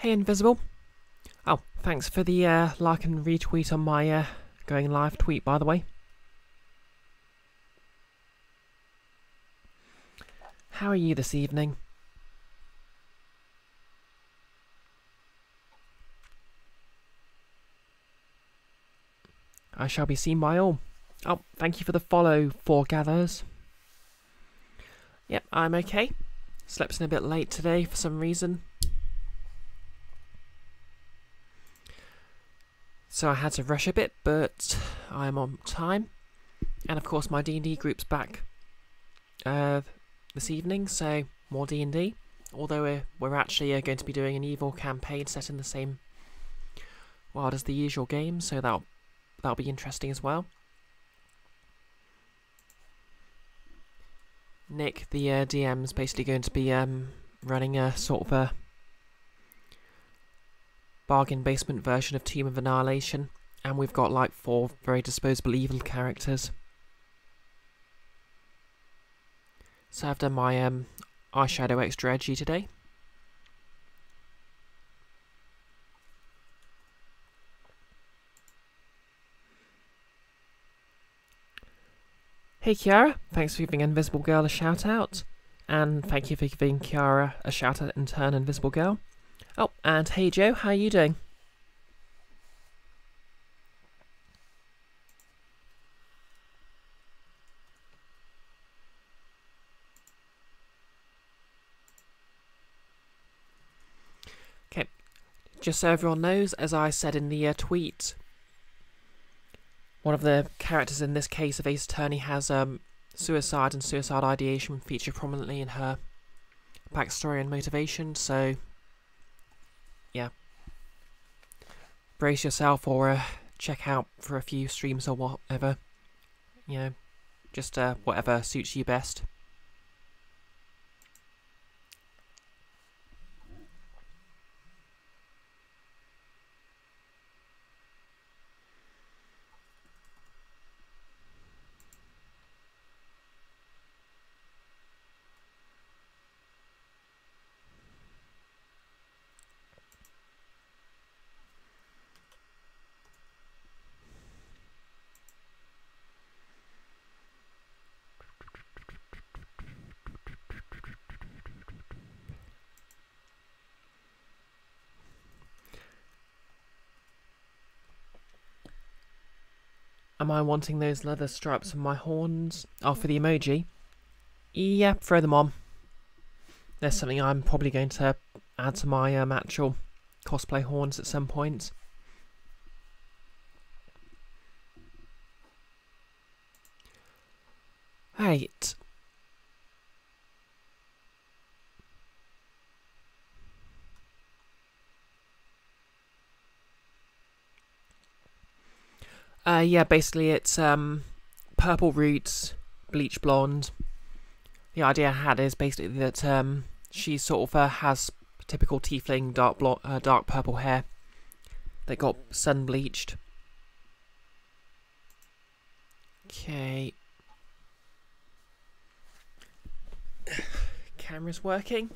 Hey Invisible. Oh, thanks for the like and retweet on my going live tweet, by the way. How are you this evening? I shall be seen by all. Oh, thank you for the follow, Foregathers. Yep, I'm okay. Slept in a bit late today for some reason. So I had to rush a bit, but I'm on time. And of course my D&D group's back this evening, so more D&D. Although we're actually going to be doing an evil campaign set in the same world as the usual game, so that'll be interesting as well. Nick, the DM, is basically going to be running a sort of a bargain basement version of Team of Annihilation, and we've got like 4 very disposable evil characters. So I've done my eyeshadow extra edgy today. Hey Kiara, thanks for giving Invisible Girl a shout out, and thank you for giving Kiara a shout out in turn, Invisible Girl. Oh, and hey Joe, how are you doing? Okay, just so everyone knows, as I said in the tweet, one of the characters in this case of Ace Attorney has suicide and suicide ideation feature prominently in her backstory and motivation, so yeah. Brace yourself or check out for a few streams or whatever. You know, just whatever suits you best. Am I wanting those leather stripes on my horns? Oh, for the emoji? Yeah, throw them on. There's something I'm probably going to add to my actual cosplay horns at some point. Right. Yeah, basically it's purple roots, bleach blonde. The idea I had is basically that she sort of has typical tiefling dark purple hair that got sun bleached. Okay. Camera's working.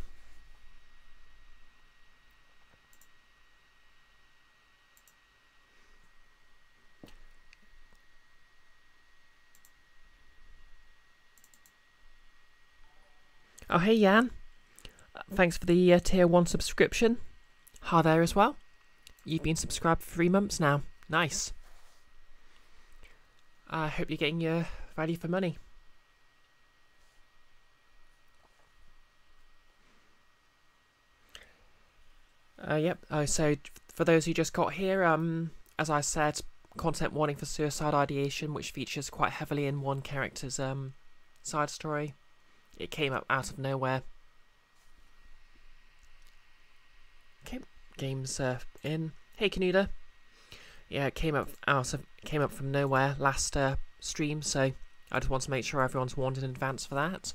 Oh, hey Jan. Thanks for the tier 1 subscription. Hi there as well. You've been subscribed for 3 months now. Nice. I hope you're getting your value for money. Yep. So for those who just got here, as I said, content warning for suicide ideation, which features quite heavily in one character's side story. It came up out of nowhere. Okay, game's in. Hey Canuda. Yeah, it came up from nowhere last stream, so I just want to make sure everyone's warned in advance for that.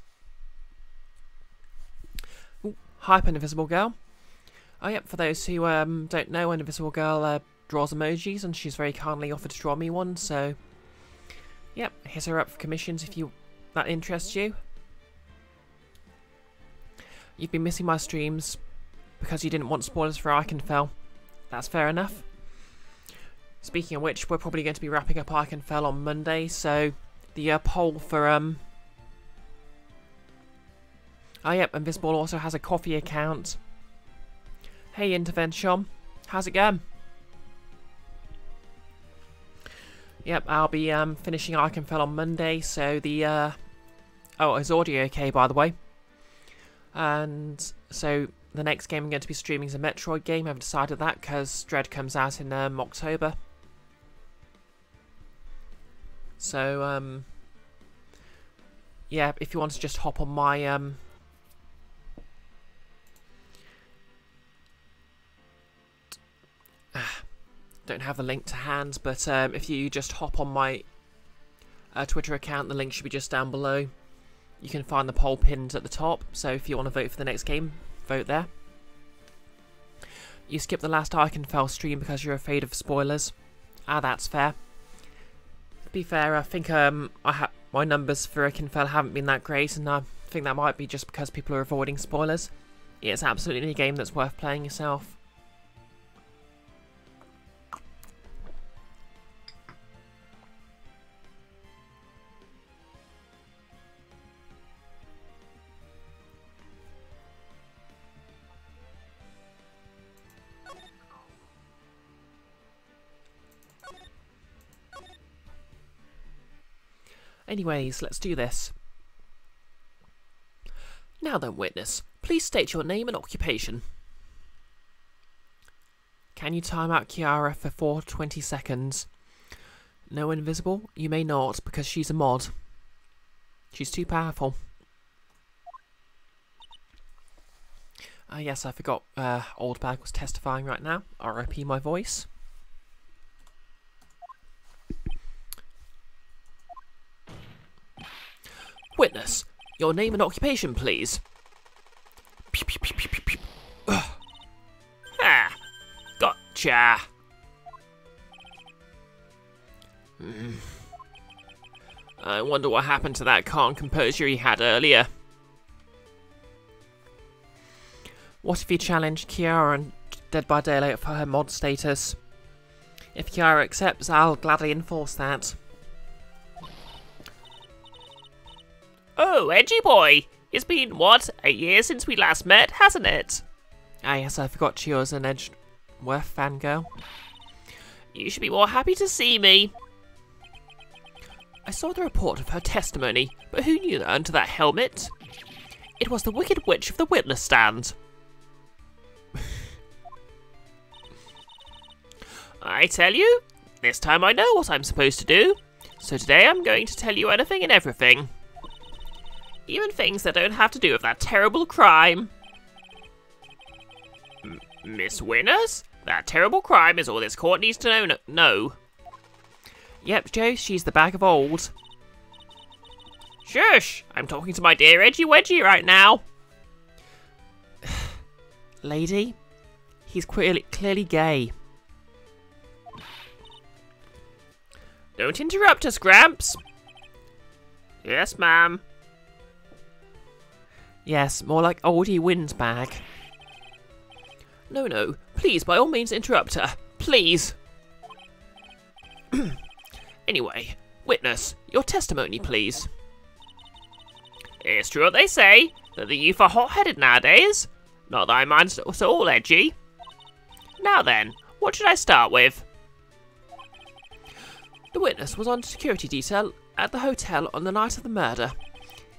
Ooh, hype Invisible Girl. Oh yep, for those who don't know, Invisible Girl draws emojis, and she's very kindly offered to draw me one, so yep, hit her up for commissions if that interests you. You've been missing my streams. because you didn't want spoilers for Iconfell. That's fair enough. Speaking of which, we're probably going to be wrapping up Iconfell on Monday, so the poll for oh yep, Invisible also has a coffee account. Hey Intervention, how's it going? Yep, I'll be finishing Iconfell on Monday, so the oh, is audio okay by the way? And so the next game I'm going to be streaming is a Metroid game. I've decided that because Dread comes out in October. So yeah, if you want to just hop on my don't have the link to hand, but if you just hop on my Twitter account, the link should be just down below. You can find the poll pinned at the top, so if you want to vote for the next game, vote there. You skipped the last Iconfell stream because you're afraid of spoilers. Ah, that's fair. To be fair, I think my numbers for Iconfell haven't been that great, and I think that might be just because people are avoiding spoilers. It's absolutely a game that's worth playing yourself. Anyways, let's do this. Now then, witness, please state your name and occupation. Can you time out Kiara for 420 seconds? No, Invisible, you may not, because she's a mod. She's too powerful. Yes, I forgot Oldbag was testifying right now. RIP my voice. Witness, your name and occupation, please. Ah, gotcha. I wonder what happened to that calm composure he had earlier. What if you challenge Kiara and Dead by Daylight for her mod status? If Kiara accepts, I'll gladly enforce that. Oh, edgy boy! It's been, what, a year since we last met, hasn't it? Ah yes, I forgot she was an Edgeworth fangirl. You should be more happy to see me. I saw the report of her testimony, but who knew that under that helmet? It was the Wicked Witch of the Witness Stand. I tell you, this time I know what I'm supposed to do. So today I'm going to tell you anything and everything. Even things that don't have to do with that terrible crime. Miss Winners? That terrible crime is all this court needs to know. Yep, Joe, she's the bag of old. Shush! I'm talking to my dear Edgy Wedgie right now. Lady, he's clearly gay. Don't interrupt us, Gramps. Yes, ma'am. Yes, more like Oldie Windbag. No, please, by all means interrupt her. Please. Anyway, witness, your testimony, please. It's true what they say, that the youth are hot-headed nowadays. Not that I mind so all edgy. Now then, what should I start with? The witness was on security detail at the hotel on the night of the murder.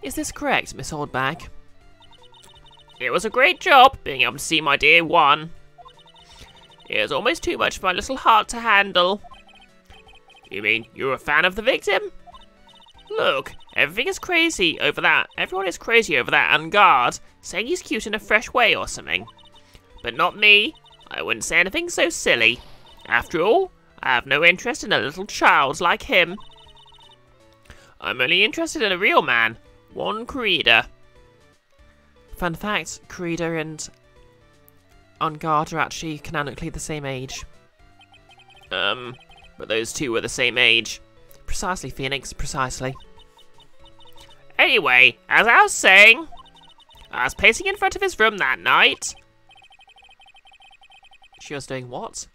Is this correct, Miss Oldbag? It was a great job being able to see my dear one. It was almost too much for my little heart to handle. You mean you're a fan of the victim? Look, everything is crazy over that. Everyone is crazy over that Angard, saying he's cute in a fresh way or something. But not me. I wouldn't say anything so silly. After all, I have no interest in a little child like him. I'm only interested in a real man, one Creeder. Fun fact, Creeder and Angard are actually canonically the same age. But those two were the same age. Precisely, Phoenix, precisely. Anyway, as I was saying, I was pacing in front of his room that night. She was doing what?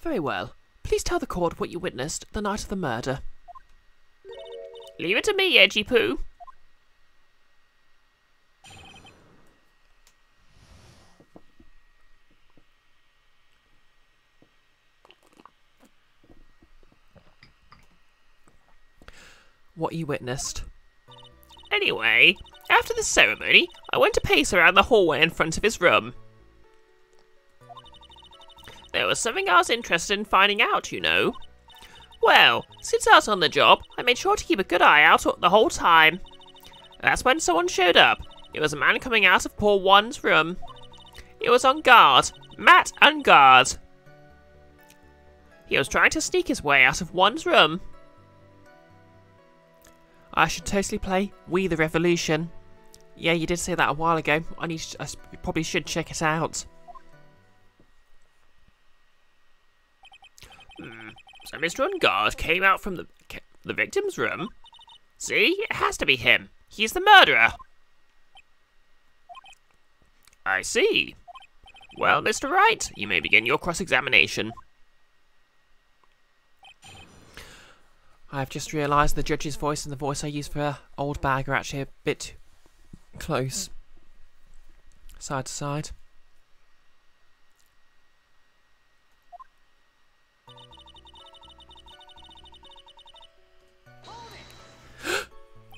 Very well. Please tell the court what you witnessed the night of the murder. Leave it to me, Edgy Poo. What you witnessed. Anyway, after the ceremony, I went to pace around the hallway in front of his room. There was something I was interested in finding out, you know. Well, since I was on the job, I made sure to keep a good eye out the whole time. That's when someone showed up. It was a man coming out of poor One's room. He was on guard. Matt on guard. He was trying to sneak his way out of One's room. I should totally play We the Revolution. Yeah, you did say that a while ago. I probably should check it out. So Mr. Ungard came out from the victim's room. See, it has to be him. He's the murderer. I see. Well, Mr. Wright, you may begin your cross-examination. I've just realised the judge's voice and the voice I use for Oldbag are actually a bit close. Side to side.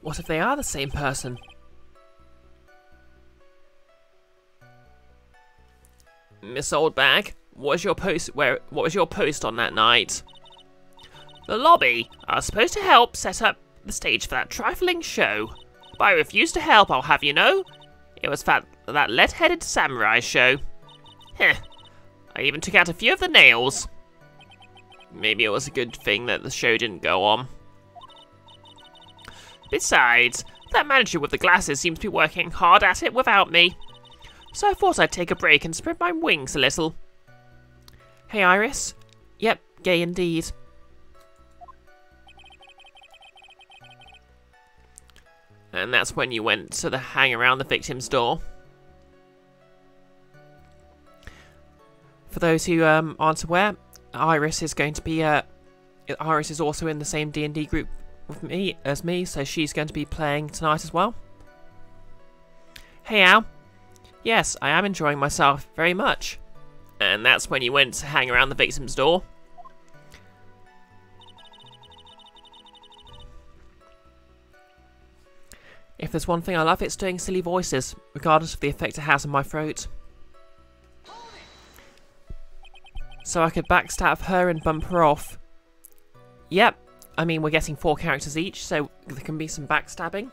What if they are the same person? Miss Oldbag, what was your post on that night? The lobby. I was supposed to help set up the stage for that trifling show. But I refused to help, I'll have you know. It was that lead-headed samurai show. Heh. I even took out a few of the nails. Maybe it was a good thing that the show didn't go on. Besides, that manager with the glasses seems to be working hard at it without me. So I thought I'd take a break and spread my wings a little. Hey, Iris. Yep, gay indeed. And that's when you went to the hang around the victim's door. For those who aren't aware, Iris is going to be Iris is also in the same D&D group with me as me, so she's going to be playing tonight as well. Hey, Al. Yes, I am enjoying myself very much. And that's when you went to hang around the victim's door. If there's one thing I love, it's doing silly voices, regardless of the effect it has on my throat. So I could backstab her and bump her off. Yep, I mean we're getting 4 characters each, so there can be some backstabbing.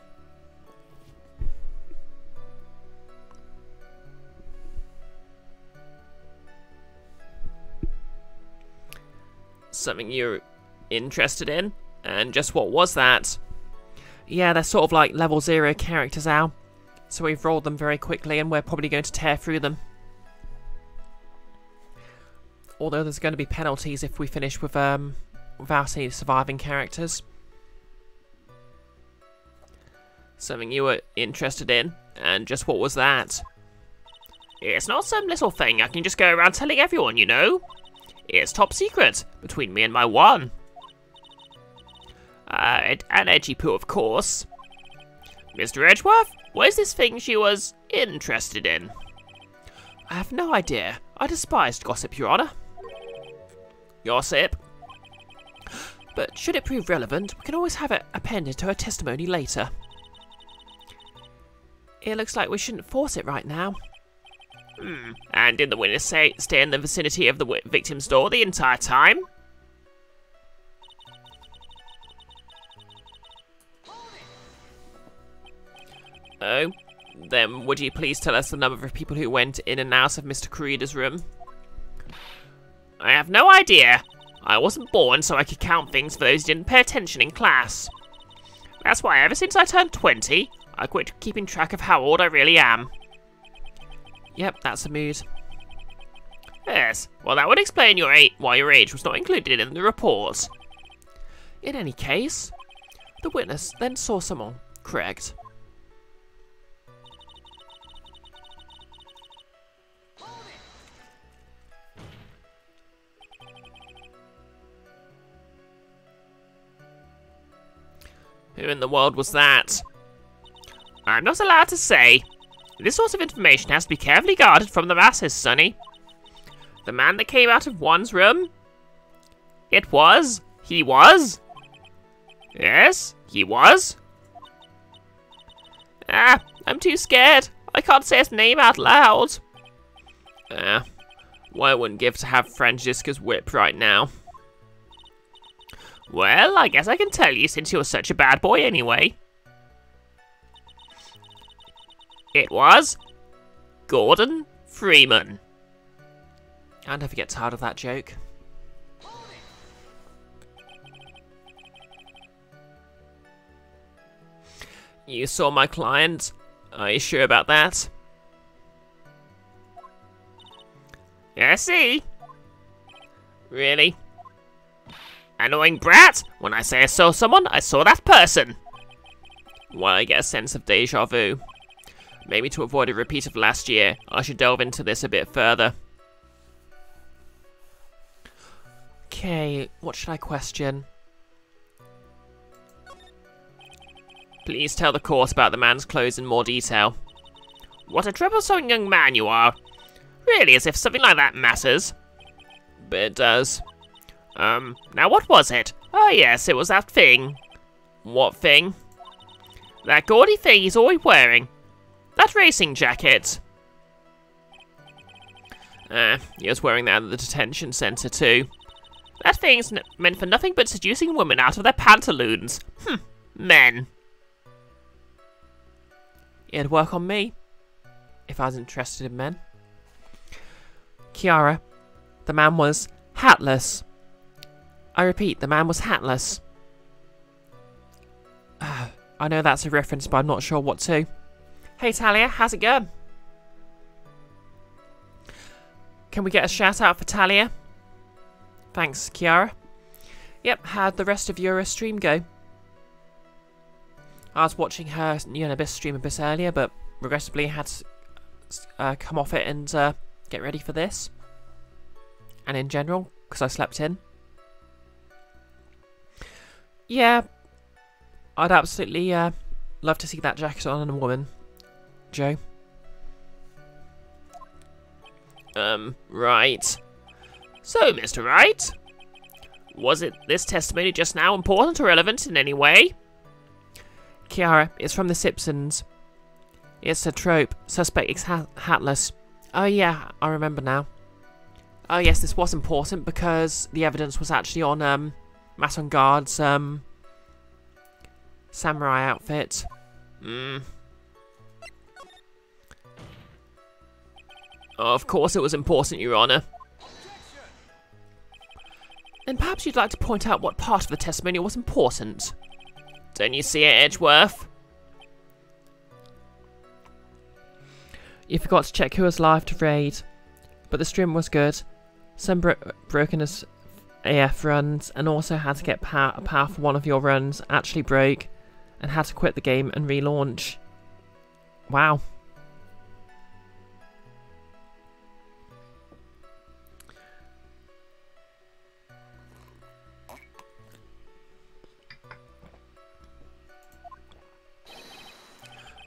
Something you're interested in? And just what was that? Yeah, they're sort of like level 0 characters, Al. So we've rolled them very quickly and we're probably going to tear through them. Although there's going to be penalties if we finish with without any surviving characters. Something you were interested in? And just what was that? It's not some little thing I can just go around telling everyone, you know. It's top secret, between me and my one. And Edgy Poo, of course. Mr. Edgeworth, what is this thing she was interested in? I have no idea. I despised gossip, Your Honour. Gossip? But should it prove relevant, we can always have it appended to her testimony later. It looks like we shouldn't force it right now. And did the witness stay in the vicinity of the victim's door the entire time? Oh, then would you please tell us the number of people who went in and out of Mr. Kurida's room? I have no idea. I wasn't born so I could count things for those who didn't pay attention in class. That's why ever since I turned 20, I quit keeping track of how old I really am. Yep, that's a mood. Yes, well that would explain why your age was not included in the report. In any case, the witness then saw someone, correct? Who in the world was that? I'm not allowed to say. This sort of information has to be carefully guarded from the masses, Sonny. The man that came out of one's room? It was? He was? Yes, he was? Ah, I'm too scared. I can't say his name out loud. Well, I wouldn't give to have Franziska's whip right now. Well, I guess I can tell you since you're such a bad boy anyway. It was Gordon Freeman. I'll never get tired of that joke. You saw my client? Are you sure about that? I see. Really? Annoying brat! When I say I saw someone, I saw that person! Well, I get a sense of deja vu. Maybe to avoid a repeat of last year, I should delve into this a bit further. Okay, what should I question? Please tell the court about the man's clothes in more detail. What a troublesome young man you are. Really, as if something like that matters. But it does. Now what was it? Oh yes, it was that thing. What thing? That gaudy thing he's always wearing. That racing jacket. He was wearing that at the detention centre too. That thing's meant for nothing but seducing women out of their pantaloons. Men. It'd work on me, if I was interested in men. Kiara, the man was hatless. I repeat, the man was hatless. I know that's a reference, but I'm not sure what to. Hey Talia, how's it going? Can we get a shout out for Talia? Thanks, Kiara. Yep, how'd the rest of your stream go? I was watching her Abyss stream a bit earlier, but regrettably had to come off it and get ready for this. And in general, because I slept in. Yeah, I'd absolutely love to see that jacket on a woman, Joe. Right. So, Mr. Wright, was this testimony just now important or relevant in any way? Kiara, it's from The Simpsons. It's a trope. Suspect is hatless. Oh yeah, I remember now. Oh yes, this was important because the evidence was actually on Maton Guard's samurai outfit. Of course it was important, Your Honour. Then perhaps you'd like to point out what part of the testimony was important. Don't you see it, Edgeworth? You forgot to check who was live to raid, but the stream was good. Some broken as AF runs, and also had to get a power for one of your runs actually broke, and had to quit the game and relaunch. Wow.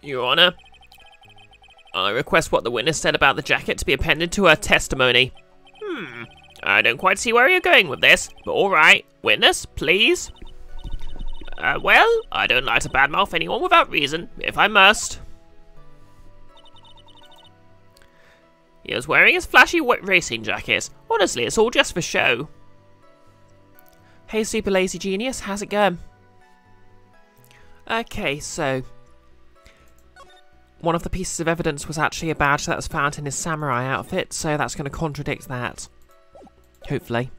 Your Honour, I request what the witness said about the jacket to be appended to her testimony. I don't quite see where you're going with this, but alright. Witness, please. Well, I don't like to badmouth anyone without reason, if I must. He was wearing his flashy racing jacket. Honestly, it's all just for show. Hey, Super Lazy Genius, how's it going? Okay, so one of the pieces of evidence was actually a badge that was found in his samurai outfit, so that's going to contradict that. Hopefully.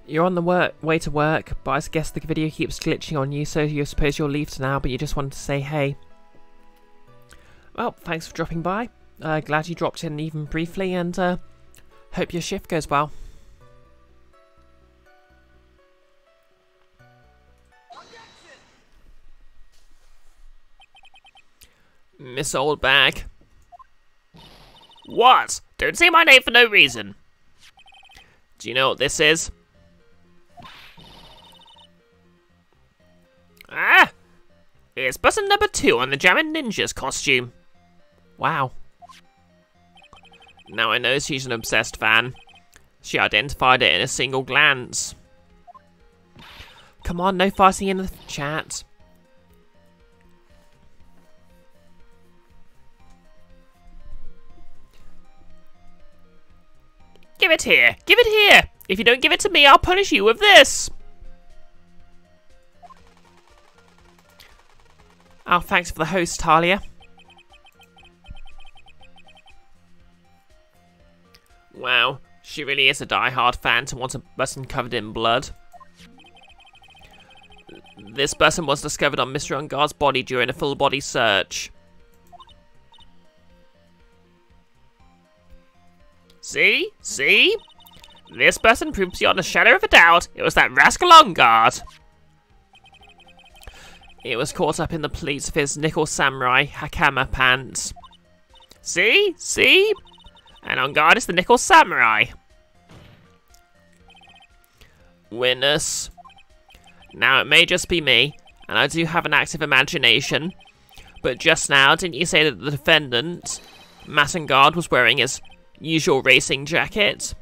You're on the way to work, but I guess the video keeps glitching on you, so you suppose you'll leave now, but you just wanted to say hey. Well, thanks for dropping by. Glad you dropped in even briefly, and Hope your shift goes well. Miss Oldbag. What? Don't say my name for no reason. Do you know what this is? Ah! It's button number 2 on the Jammin' Ninja's costume. Wow. Now I know she's an obsessed fan. She identified it in a single glance. Come on, no fighting in the chat. Give it here! Give it here! If you don't give it to me, I'll punish you with this! Oh, thanks for the host, Talia. Wow, she really is a die-hard fan to want a button covered in blood. This button was discovered on Mr. Unguard's body during a full-body search. See? See? This button proves beyond a shadow of a doubt it was that rascal Unguard. It was caught up in the pleats of his nickel samurai hakama pants. See? See? And Unguard is the nickel samurai. Witness. Now, it may just be me, and I do have an active imagination, but just now, didn't you say that the defendant, Mattengard, was wearing his usual racing jacket?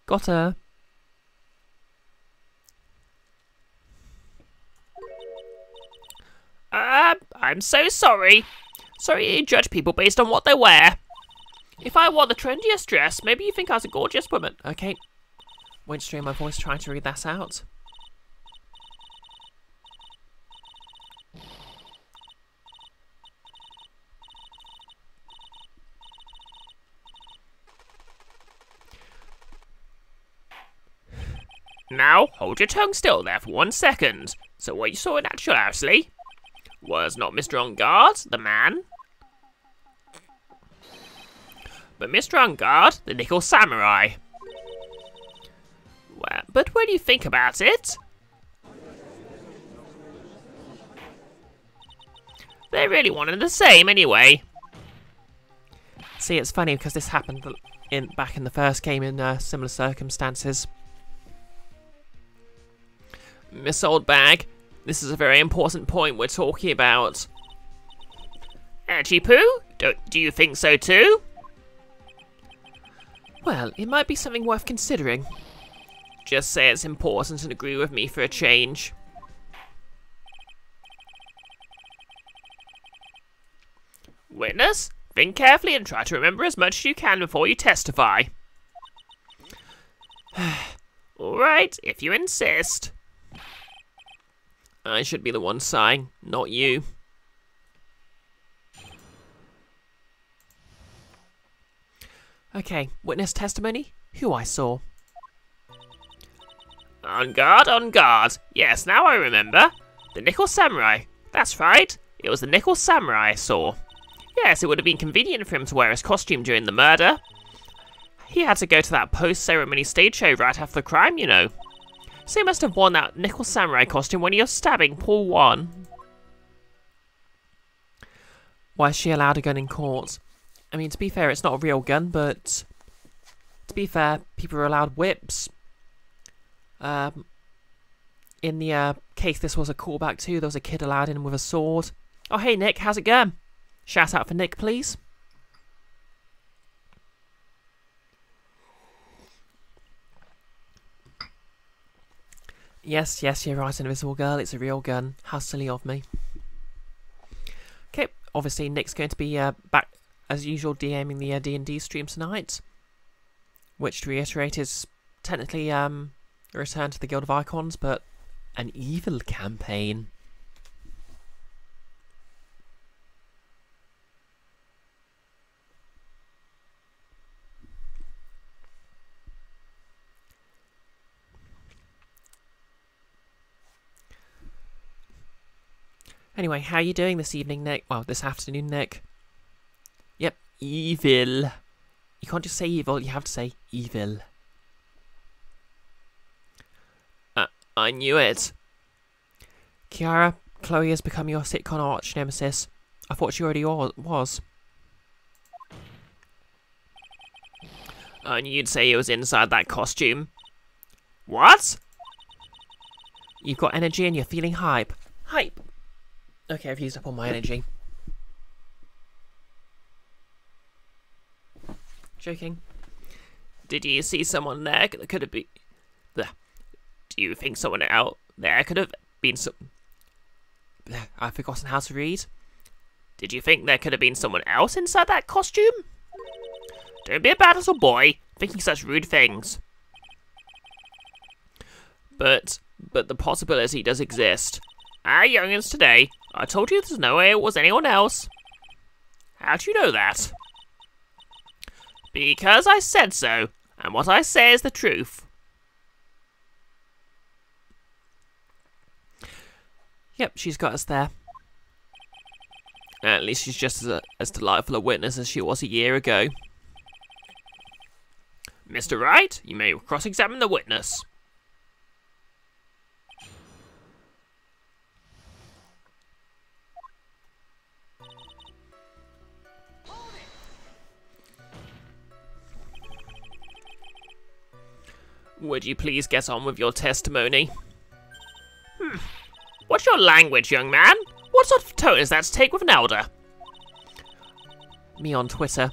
Got her. I'm so sorry. Sorry you judge people based on what they wear. If I wore the trendiest dress, maybe you think I was a gorgeous woman. Okay. Won't strain my voice trying to read that out. Now, hold your tongue still there for 1 second. So what you saw in actuality was not Mr. Unguard, the man, but Mr. Unguard, the nickel samurai. Well, but when you think about it, they're really one and the same anyway. See, it's funny because this happened back in the first game in similar circumstances. Miss Oldbag, this is a very important point we're talking about. Poo? Do you think so too? Well, it might be something worth considering. Just say it's important and agree with me for a change. Witness, think carefully and try to remember as much as you can before you testify. Alright, if you insist. I should be the one sighing, not you. Okay, witness testimony? Who I saw. On guard, on guard. Yes, now I remember. The nickel samurai. That's right. It was the nickel samurai I saw. Yes, it would have been convenient for him to wear his costume during the murder. He had to go to that post-ceremony stage show right after the crime, you know. So he must have worn that nickel samurai costume when he was stabbing poor Juan. Why is she allowed a gun in court? I mean, to be fair, it's not a real gun, but to be fair, people are allowed whips. In the case this was a callback to, there was a kid allowed in with a sword. Oh, hey, Nick, how's it going? Shout out for Nick, please. Yes, yes, you're right, Invisible Girl. It's a real gun. How silly of me. Okay, obviously Nick's going to be back, as usual, DMing the D&D stream tonight. Which, to reiterate, is technically a return to the Guild of Icons, but an evil campaign. Anyway, how are you doing this evening, Nick? Well, this afternoon, Nick. Yep, evil. You can't just say evil, you have to say evil. I knew it. Kiara, Chloe has become your sitcom arch nemesis. I thought she already was. I knew you'd say he was inside that costume. What? You've got energy and you're feeling hype. Hype! Okay, I've used up all my energy. Joking. Did you see someone there that could have been... Do you think someone out there could have been some... I've forgotten how to read. Did you think there could have been someone else inside that costume? Don't be a bad little boy, thinking such rude things. But the possibility does exist. Our youngins today, I told you there's no way it was anyone else. How do you know that? Because I said so, and what I say is the truth. Yep, she's got us there. At least she's just as delightful a witness as she was a year ago. Mr. Wright, you may cross-examine the witness. Would you please get on with your testimony? What's your language, young man? What sort of tone is that to take with an elder? Me on Twitter.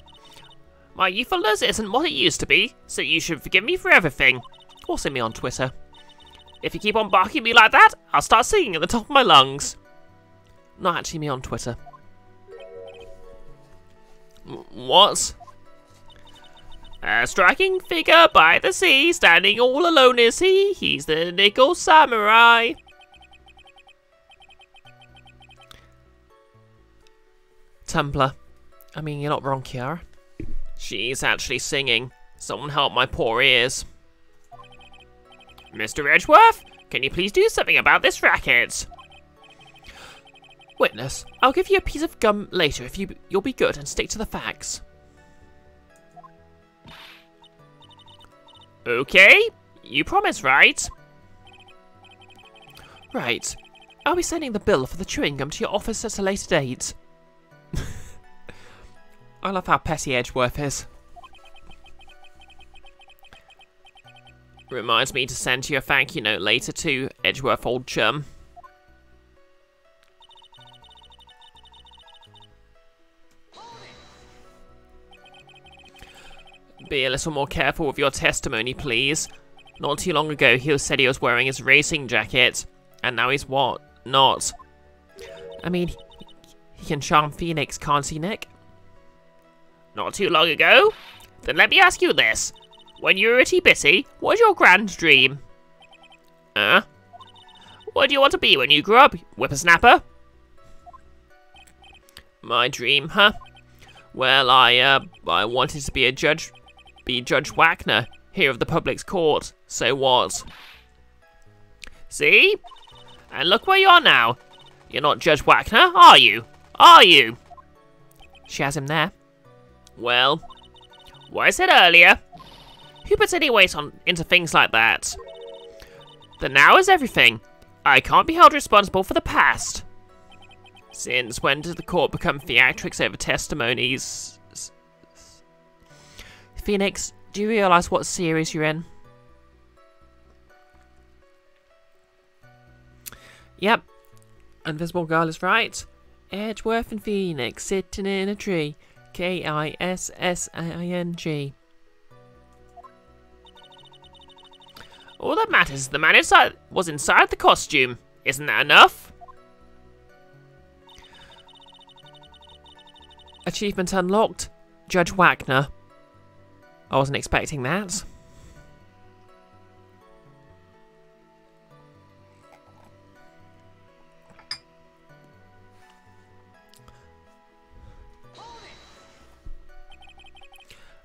My youthfulness isn't what it used to be, so you should forgive me for everything. Also me on Twitter. If you keep on barking at me like that, I'll start singing at the top of my lungs. Not actually me on Twitter. What? A striking figure by the sea, standing all alone is he. He's the nickel samurai. Tumblr. I mean, you're not wrong, Kiara. She's actually singing. Someone help my poor ears. Mr. Edgeworth, can you please do something about this racket? Witness, I'll give you a piece of gum later if you'll be good and stick to the facts. Okay, you promise, right? Right. I'll be sending the bill for the chewing gum to your office at a later date. I love how petty Edgeworth is. Reminds me to send you a thank you note later too, Edgeworth old chum. Be a little more careful with your testimony, please. Not too long ago, he said he was wearing his racing jacket, and now he's what? Not. I mean, he can charm Phoenix, can't he, Nick? Not too long ago? Then let me ask you this. When you were itty-bitty, what was your grand dream? What do you want to be when you grow up, whippersnapper? My dream, huh? Well, I wanted to be Judge Wagner, here of the public's court. So what? See? And look where you are now. You're not Judge Wagner, are you? Are you? She has him there. Well, what I said earlier. Who puts any weight into things like that? The now is everything. I can't be held responsible for the past. Since when did the court become theatrics over testimonies? Phoenix, do you realise what series you're in? Yep. Invisible Girl is right. Edgeworth and Phoenix sitting in a tree. K-I-S-S-I-N-G. All that matters is the man was inside the costume. Isn't that enough? Achievement unlocked. Judge Wagner. I wasn't expecting that.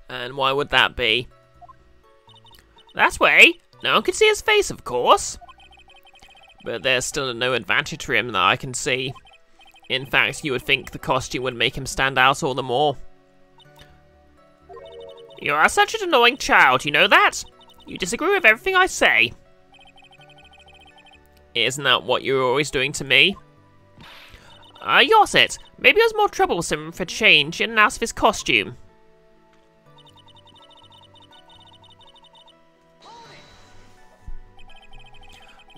And why would that be? That way, no one can see his face, of course. But there's still no advantage for him that I can see. In fact, you would think the costume would make him stand out all the more. You are such an annoying child, you know that? You disagree with everything I say. Isn't that what you were always doing to me? Yours it. Maybe it was more troublesome for change in and out of his costume.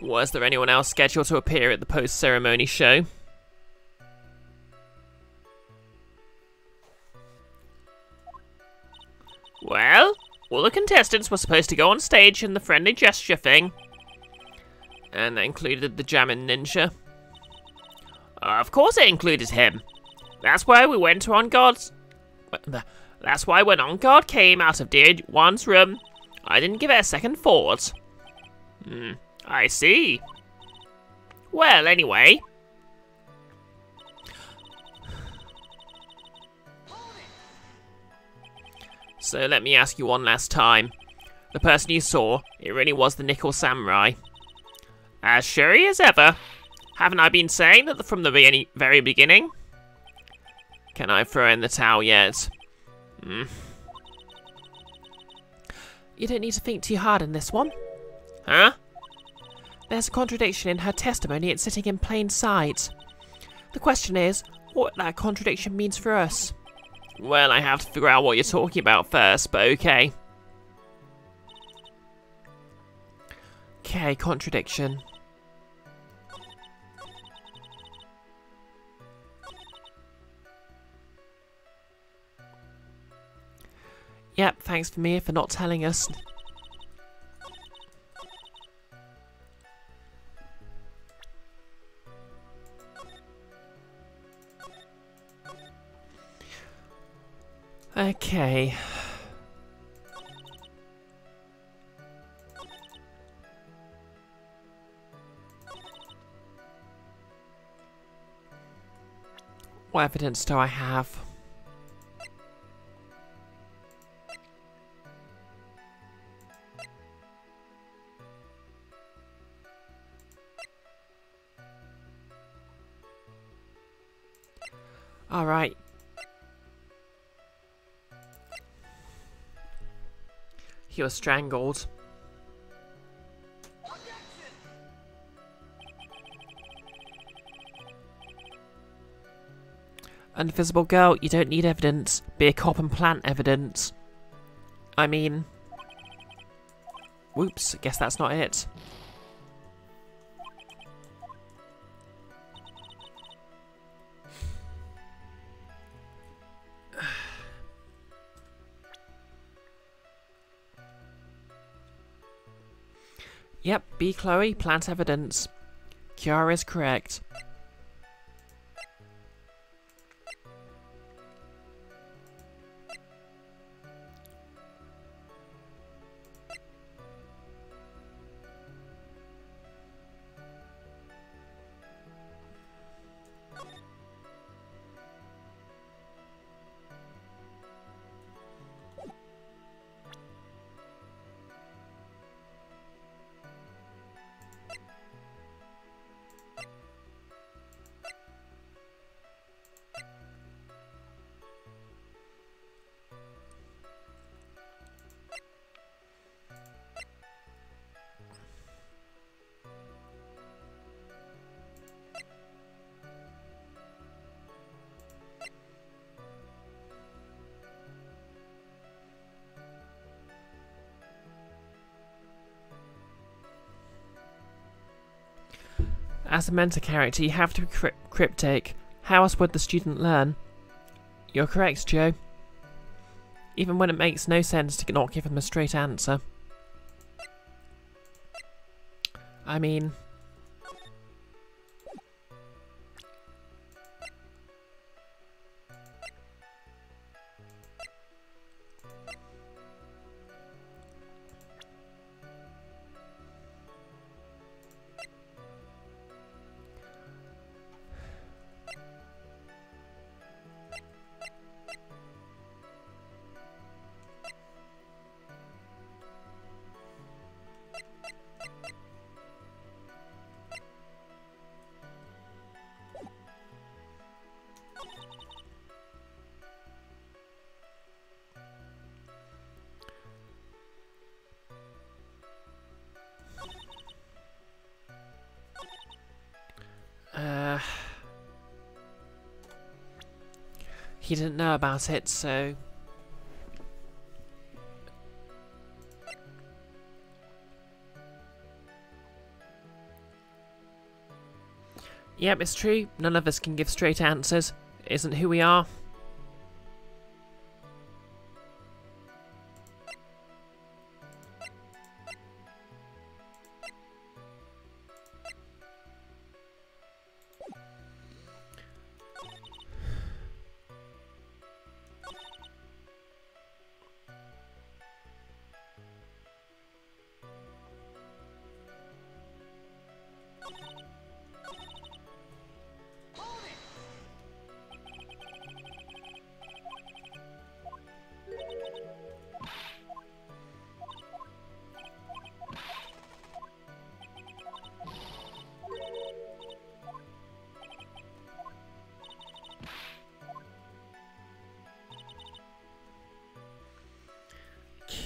Was there anyone else scheduled to appear at the post-ceremony show? Well, all the contestants were supposed to go on stage in the friendly gesture thing. And that included the Jammin' Ninja. Of course it included him. That's why we went to On Guard's... That's why when On Guard came out of Dear One's room, I didn't give it a second thought. I see. Well, anyway... So let me ask you one last time. The person you saw, it really was the Nickel Samurai. As sure as ever. Haven't I been saying that from the very beginning? Can I throw in the towel yet? You don't need to think too hard in this one. Huh? There's a contradiction in her testimony. It's sitting in plain sight. The question is, what that contradiction means for us. Well, I have to figure out what you're talking about first, but okay. Okay, contradiction. Yep, thanks for Mia for not telling us. Okay. What evidence do I have? All right. He was strangled. Invisible girl, you don't need evidence. Be a cop and plant evidence. I mean... Whoops, I guess that's not it. Yep, B. Chloe, plant evidence. Kiara is correct. As a mentor character, you have to be cryptic. How else would the student learn? You're correct, Joe. Even when it makes no sense to not give them a straight answer. I mean... He didn't know about it, so... Yep, it's true. None of us can give straight answers. It isn't who we are.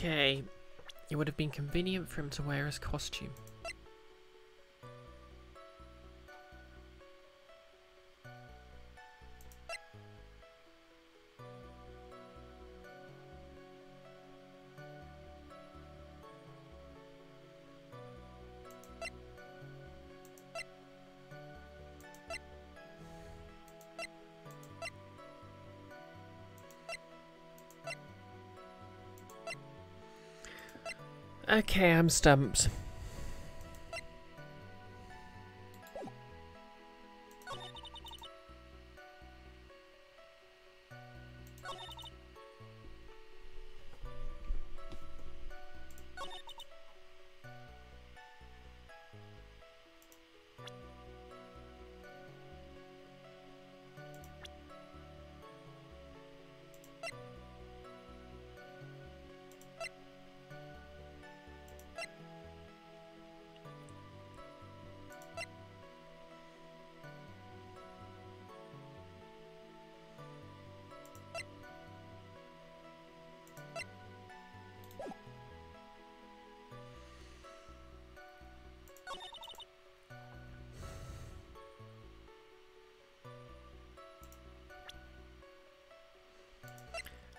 Okay, it would have been convenient for him to wear his costume. Okay, I'm stumped.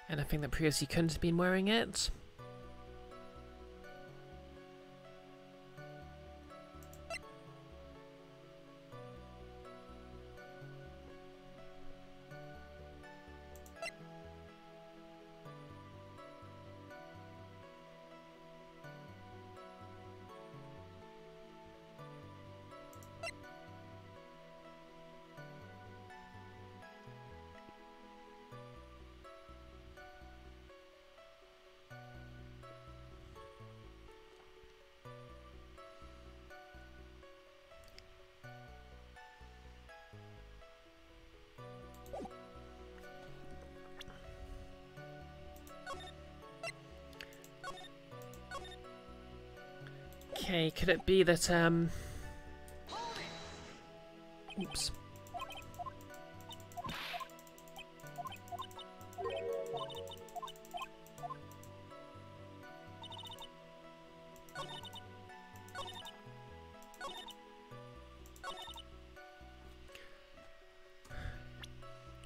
And I think that previously couldn't have been wearing it. Okay, could it be that, oops.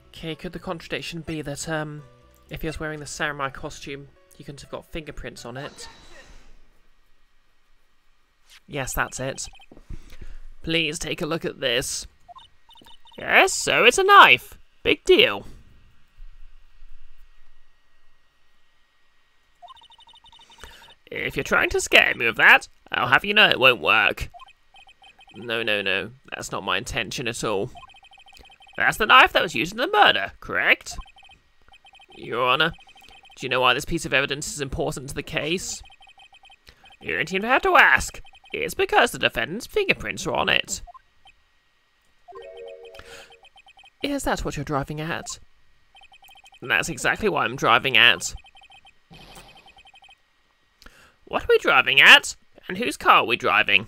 Okay, could the contradiction be that, if he was wearing the samurai costume, he couldn't have got fingerprints on it? Yes, that's it. Please take a look at this. Yes, so it's a knife. Big deal. If you're trying to scare me with that, I'll have you know it won't work. No, that's not my intention at all. That's the knife that was used in the murder, correct? Your Honor, do you know why this piece of evidence is important to the case? You don't even have to ask. It's because the defendant's fingerprints are on it. Is that what you're driving at? That's exactly what I'm driving at. What are we driving at? And whose car are we driving?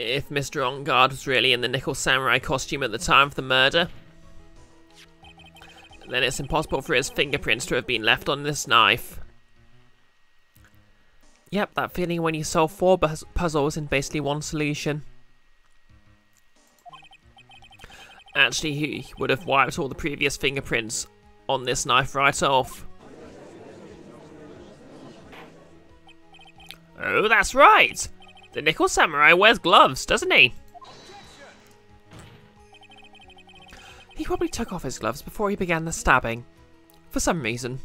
If Mr. On Guard was really in the Nickel Samurai costume at the time of the murder, then it's impossible for his fingerprints to have been left on this knife. Yep, that feeling when you solve 4 puzzles in basically one solution. Actually, he would have wiped all the previous fingerprints on this knife right off. Oh, that's right! The Nickel Samurai wears gloves, doesn't he? He probably took off his gloves before he began the stabbing. For some reason.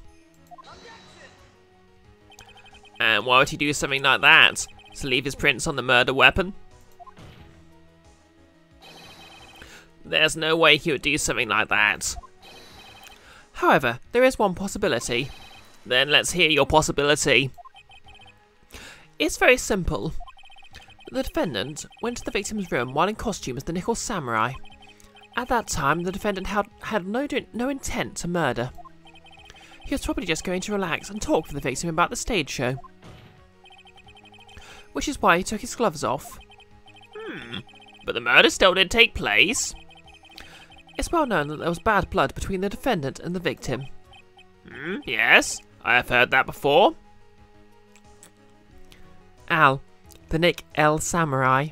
And why would he do something like that? To leave his prints on the murder weapon? There's no way he would do something like that. However, there is one possibility. Then let's hear your possibility. It's very simple. The defendant went to the victim's room while in costume as the Nickel Samurai. At that time, the defendant had no intent to murder. He was probably just going to relax and talk with the victim about the stage show. Which is why he took his gloves off. But the murder still did take place. It's well known that there was bad blood between the defendant and the victim. Yes, I have heard that before. Al, the Nick L. Samurai.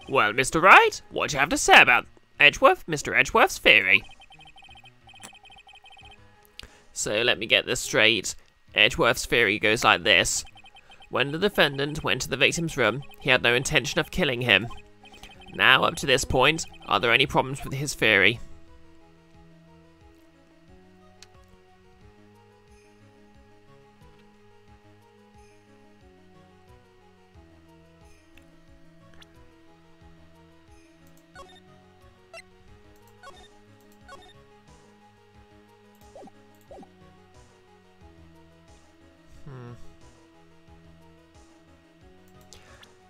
Well, Mr. Wright, what do you have to say about Mr. Edgeworth's theory? So let me get this straight. Edgeworth's theory goes like this. When the defendant went to the victim's room, he had no intention of killing him. Now, up to this point, are there any problems with his theory?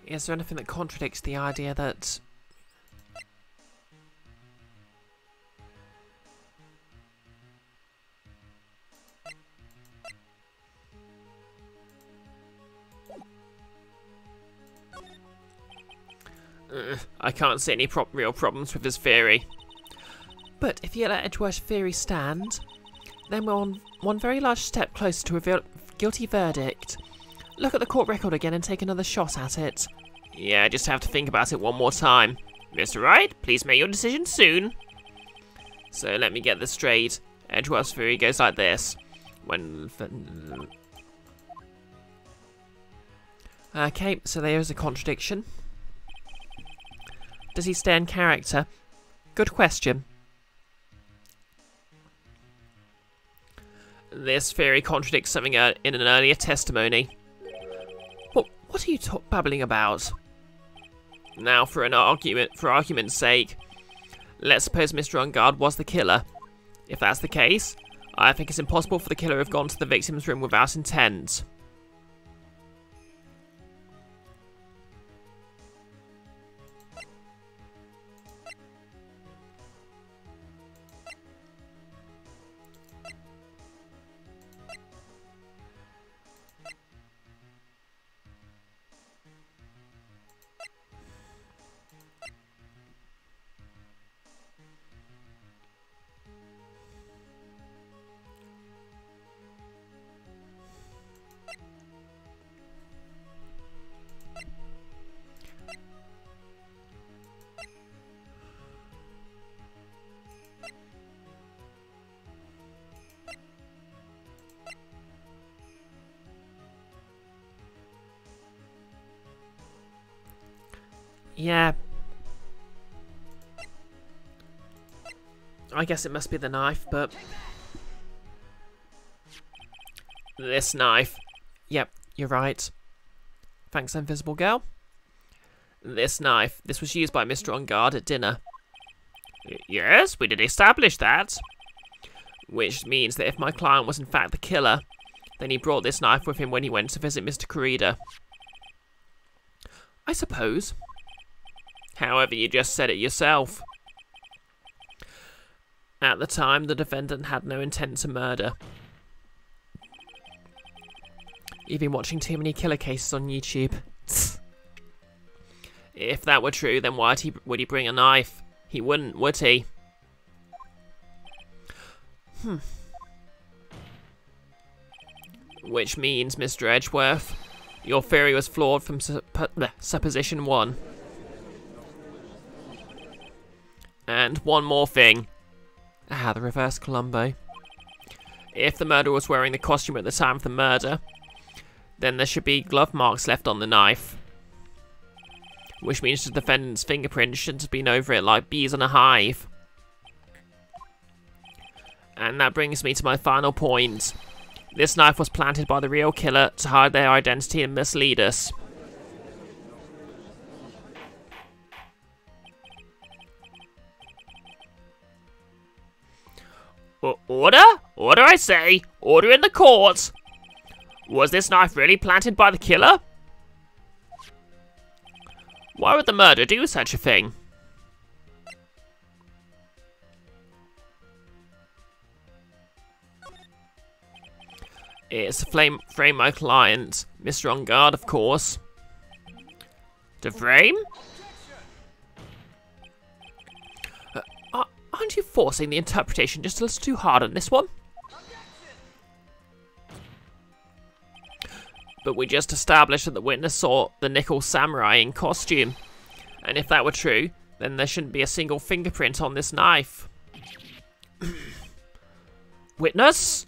Is there anything that contradicts the idea that... I can't see any real problems with his theory. But if you let Edgeworth's theory stand, then we're on one very large step closer to a guilty verdict. Look at the court record again and take another shot at it. Yeah, I just have to think about it one more time. Mr. Wright, please make your decision soon. So let me get this straight. Edgeworth's theory goes like this. Okay, so there is a contradiction. Does he stay in character? Good question. This theory contradicts something in an earlier testimony. What are you babbling about? Now, for argument's sake, let's suppose Mr. On Guard was the killer. If that's the case, I think it's impossible for the killer to have gone to the victim's room without intent. Yeah. I guess it must be the knife, but... This knife. Yep, you're right. Thanks, Invisible Girl. This knife. This was used by Mr. On Guard at dinner. Yes, we did establish that. Which means that if my client was in fact the killer, then he brought this knife with him when he went to visit Mr. Kurita. I suppose. However, you just said it yourself. At the time, the defendant had no intent to murder. You've been watching too many killer cases on YouTube. If that were true, then why would he bring a knife? He wouldn't, would he? Which means, Mr. Edgeworth, your theory was flawed from supposition 1. And one more thing. The reverse Columbo. If the murderer was wearing the costume at the time of the murder, then there should be glove marks left on the knife. Which means the defendant's fingerprint shouldn't have been over it like bees on a hive. And that brings me to my final point. This knife was planted by the real killer to hide their identity and mislead us. Order? Order, I say! Order in the court! Was this knife really planted by the killer? Why would the murderer do such a thing? It's to frame my client, Mr. On Guard, of course. To frame? Aren't you forcing the interpretation just a little too hard on this one? But we just established that the witness saw the nickel samurai in costume. And if that were true, then there shouldn't be a single fingerprint on this knife. Witness?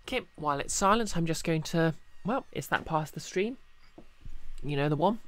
Okay, while it's silent, I'm just going to... Well, it's that part of the stream. You know the one.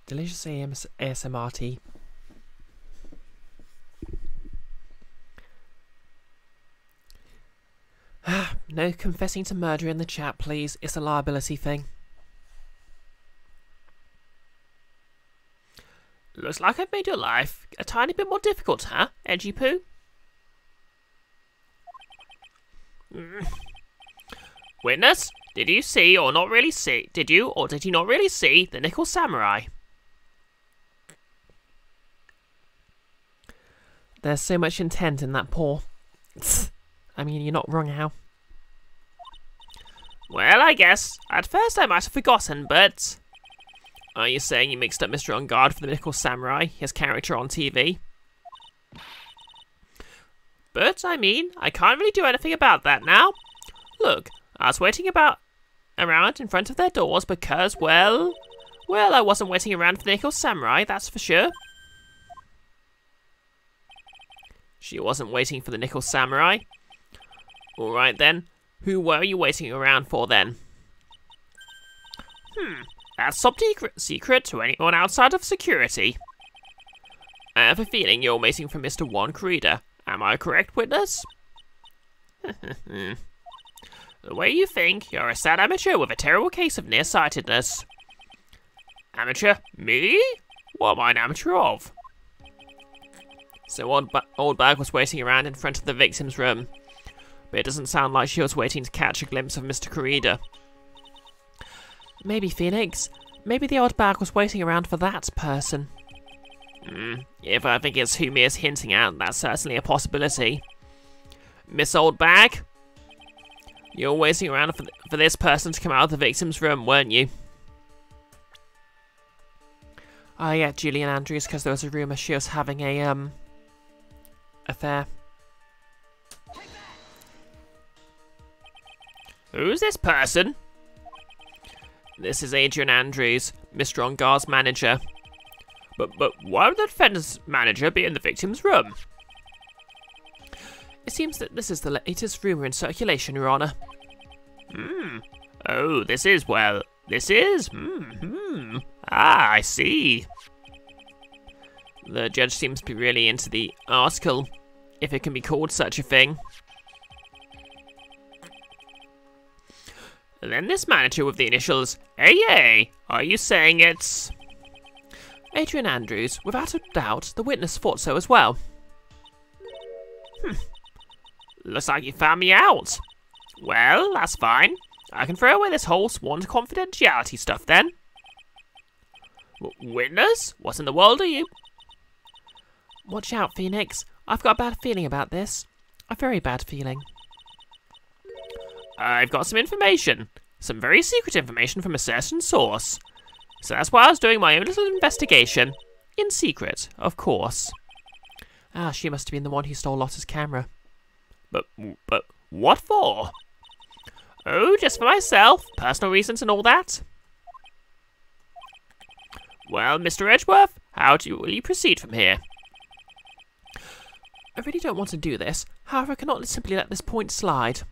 Delicious ASMR tea. No confessing to murder in the chat, please. It's a liability thing. Looks like I've made your life a tiny bit more difficult, huh, Edgy Poo? Witness, did you see or not really see? Did you or did you not really see the nickel samurai? There's so much intent in that paw. I mean, you're not wrong, Hal. Well, I guess. At first I might have forgotten, but... Are you saying you mixed up Mr. On Guard for the nickel samurai, his character on TV? But, I mean, I can't really do anything about that now. Look, I was waiting around in front of their doors because, well, I wasn't waiting around for the nickel samurai, that's for sure. She wasn't waiting for the nickel samurai. Alright then, who were you waiting around for then? That's top secret to anyone outside of security. I have a feeling you're waiting for Mr. Juan Corrida. Am I correct, witness? The way you think, you're a sad amateur with a terrible case of nearsightedness. Amateur? Me? What am I an amateur of? So Oldbag was waiting around in front of the victim's room. But it doesn't sound like she was waiting to catch a glimpse of Mr. Corrida. Maybe, Phoenix. Maybe the Oldbag was waiting around for that person. If I think it's who Mia's hinting at, that's certainly a possibility. Miss Oldbag? You were waiting around for this person to come out of the victim's room, weren't you? Oh yeah, Julian Andrews, because there was a rumour she was having a, affair. Who's this person? This is Adrian Andrews, Mr. On Guard's manager. But why would the defendant's manager be in the victim's room? It seems that this is the latest rumour in circulation, Your Honour. Oh, this is... Ah, I see. The judge seems to be really into the article, if it can be called such a thing. And then this manager with the initials AA. Are you saying it's... Adrian Andrews, without a doubt, the witness thought so as well. Looks like you found me out. Well, that's fine. I can throw away this whole sworn confidentiality stuff then. Witness? What in the world are you? Watch out, Phoenix. I've got a bad feeling about this. A very bad feeling. I've got some information. Some very secret information from a certain source. So that's why I was doing my own little investigation. In secret, of course. Ah, she must have been the one who stole Lotta's camera. But what for? Oh, just for myself. Personal reasons and all that. Well, Mr. Edgeworth, will you proceed from here? I really don't want to do this. However, I cannot simply let this point slide.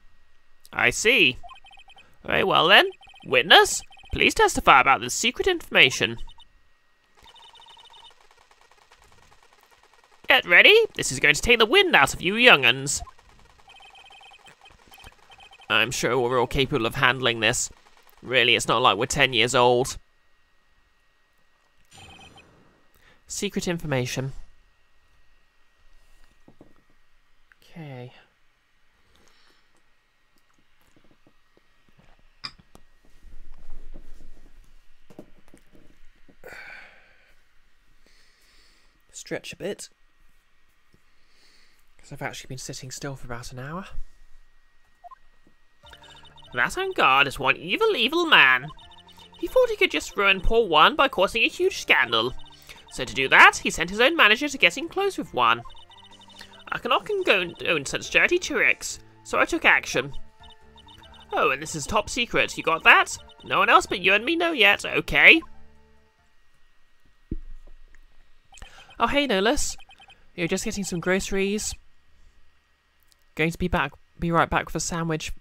I see. Very well then. Witness, please testify about this secret information. Get ready. This is going to take the wind out of you young'uns. I'm sure we're all capable of handling this. Really, it's not like we're 10 years old. Secret information. Okay. Stretch a bit. Because I've actually been sitting still for about an hour. That on guard is one evil, evil man. He thought he could just ruin poor one by causing a huge scandal. So to do that, he sent his own manager to get in close with one. I cannot condone such dirty tricks, so I took action. Oh, and this is top secret, you got that? No one else but you and me know yet, okay? Oh, hey, Nolus. You're just getting some groceries. Going to be right back with a sandwich.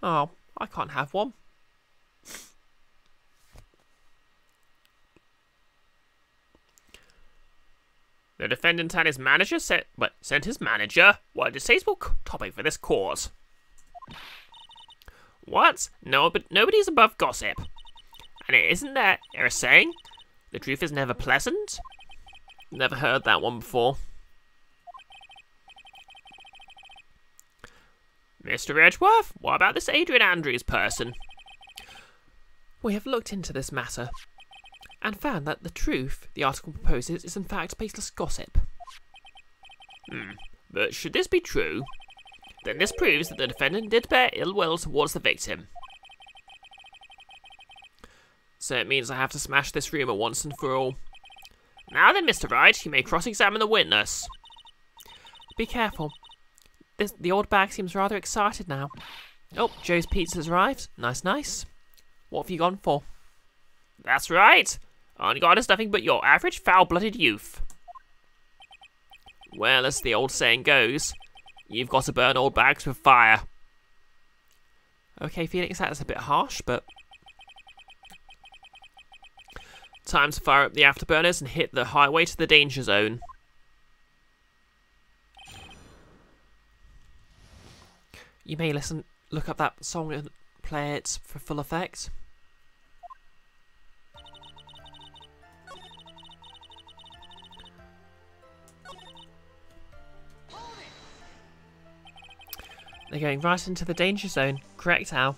Oh, I can't have one. The defendant and his manager sent his manager? What a distasteful topic for this court. What? No, but nobody's above gossip. And isn't there a saying? The truth is never pleasant? Never heard that one before. Mr. Edgeworth, what about this Adrian Andrews person? We have looked into this matter and found that the truth the article proposes is in fact baseless gossip. But should this be true, then this proves that the defendant did bear ill will towards the victim. So it means I have to smash this rumour once and for all. Now then, Mr. Wright, you may cross-examine the witness. Be careful. The old bag seems rather excited now. Oh, Joe's pizza's arrived. Nice, nice. What have you gone for? That's right. On guard is nothing but your average foul-blooded youth. Well, as the old saying goes, you've got to burn old bags with fire. Okay, Phoenix, that's a bit harsh, but... Time to fire up the afterburners and hit the highway to the danger zone. You may look up that song and play it for full effect. They're going right into the danger zone. Correct, Al.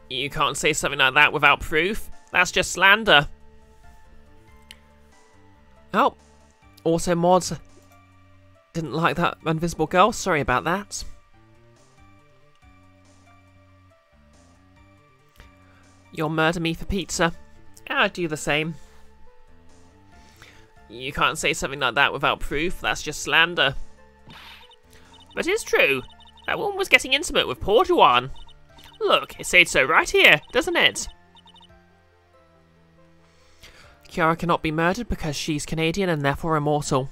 You can't say something like that without proof. That's just slander. Oh. Also, mods didn't like that invisible girl. Sorry about that. You'll murder me for pizza. I'd do the same. You can't say something like that without proof. That's just slander. But it's true. That woman was getting intimate with poor Juan. Look, it says so right here, doesn't it? Kiara cannot be murdered because she's Canadian and therefore immortal.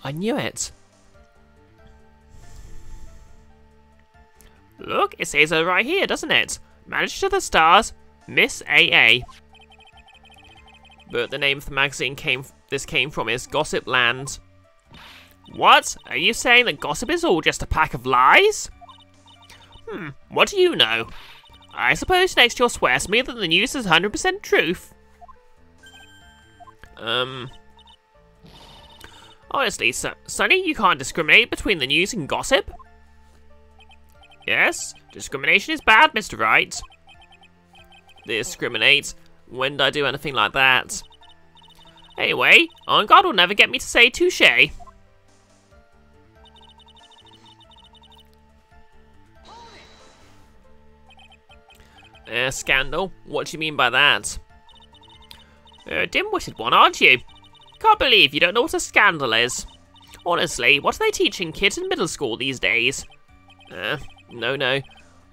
I knew it. Look, it says so right here, doesn't it? Managed to the stars. Miss AA. But the name of the magazine this came from is Gossip Land. What? Are you saying that gossip is all just a pack of lies? What do you know? I suppose next you'll swear to me that the news is 100% truth. Honestly, Sonny, you can't discriminate between the news and gossip. Yes, discrimination is bad, Mr. Wright. Discriminate? When did I do anything like that? Anyway, On Guard will never get me to say touche. Scandal? What do you mean by that? Dim-witted one, aren't you? Can't believe you don't know what a scandal is. Honestly, what are they teaching kids in middle school these days? No.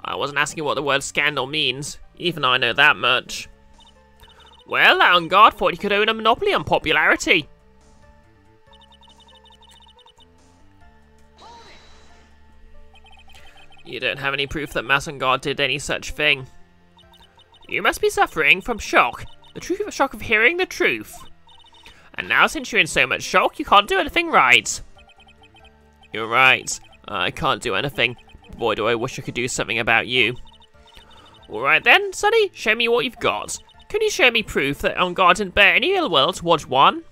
I wasn't asking what the word scandal means. Even I know that much. Well, On Guard thought he could own a monopoly on popularity. You don't have any proof that Mass On Guard did any such thing. You must be suffering from shock. The shock of hearing the truth. And now since you're in so much shock, you can't do anything right. You're right. I can't do anything. Boy, do I wish I could do something about you. Alright then, Sonny, show me what you've got. Can you show me proof that On Guard didn't bear any ill will towards one?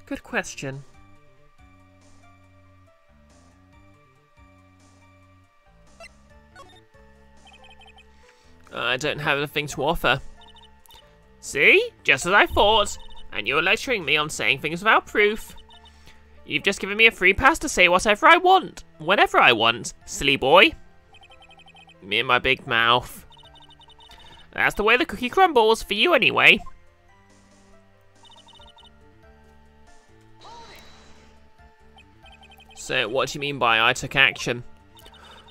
Good question. I don't have anything to offer. See? Just as I thought. And you're lecturing me on saying things without proof. You've just given me a free pass to say whatever I want, whenever I want, silly boy. Me and my big mouth. That's the way the cookie crumbles, for you anyway. So, what do you mean by I took action?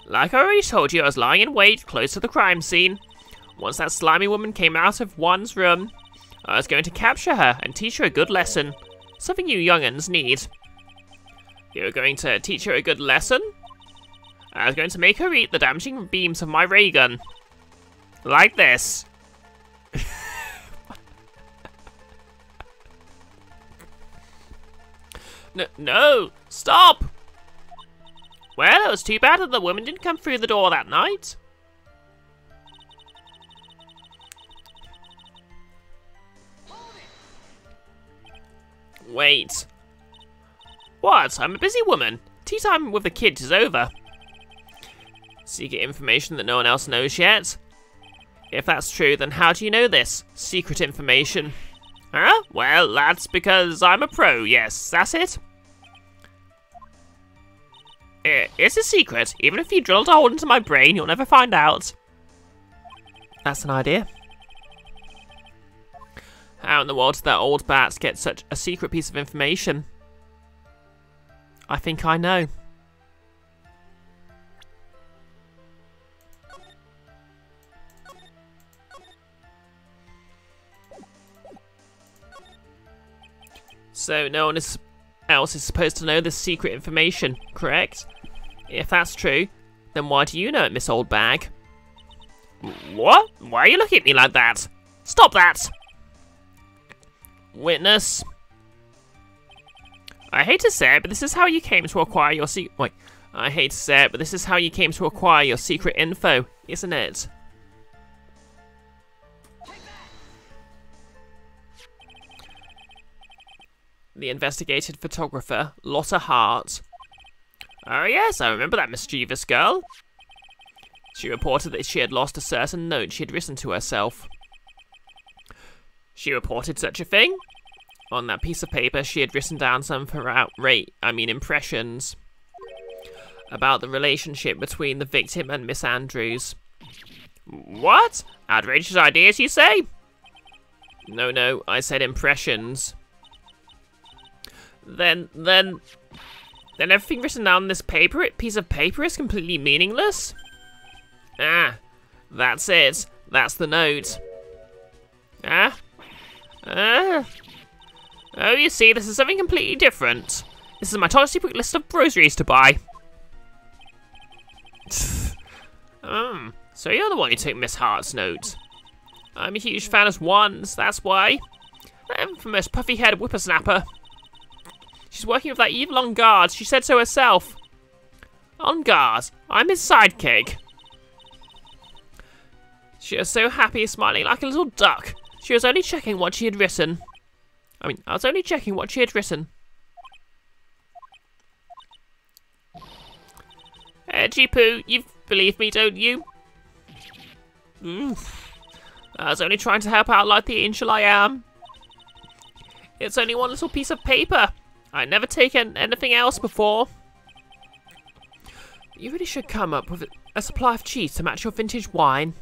Like I already told you, I was lying in wait close to the crime scene. Once that slimy woman came out of one's room, I was going to capture her and teach her a good lesson. Something you young'uns need. You were going to teach her a good lesson? I was going to make her eat the damaging beams of my ray gun. Like this. No! Stop! Well, it was too bad that the woman didn't come through the door that night. Wait. What? I'm a busy woman. Tea time with the kids is over. Secret information that no one else knows yet? If that's true, then how do you know this? Secret information. Huh? Well, that's because I'm a pro, yes, that's it. It's a secret. Even if you drilled a hole into my brain, you'll never find out. That's an idea. How in the world did that old bat get such a secret piece of information? I think I know. So no one else is supposed to know this secret information, correct? If that's true, then why do you know it, Miss Oldbag? What? Why are you looking at me like that? Stop that! Witness. I hate to say it, but this is how you came to acquire your secret. Wait, I hate to say it, but this is how you came to acquire your secret info, isn't it? The investigated photographer, Lotta Hart. Oh yes, I remember that mischievous girl. She reported that she had lost a certain note she had written to herself. She reported such a thing? On that piece of paper, she had written down some of her impressions about the relationship between the victim and Miss Andrews. What? Outrageous ideas, you say? No, I said impressions. Then everything written down on this piece of paper is completely meaningless? Ah, that's it. That's the note. Oh, you see, this is something completely different. This is my top secret list of groceries to buy. So you're the one who took Miss Hart's note. I'm a huge fan of Wands, that's why. That infamous puffy-haired whippersnapper. She's working with that evil on guard, she said so herself. On guard, I'm his sidekick. She was so happy, smiling like a little duck. She was only checking what she had written. I was only checking what she had written. Jeepoo, you believe me, don't you? I was only trying to help out like the angel I am. It's only one little piece of paper. I'd never taken anything else before. You really should come up with a supply of cheese to match your vintage wine.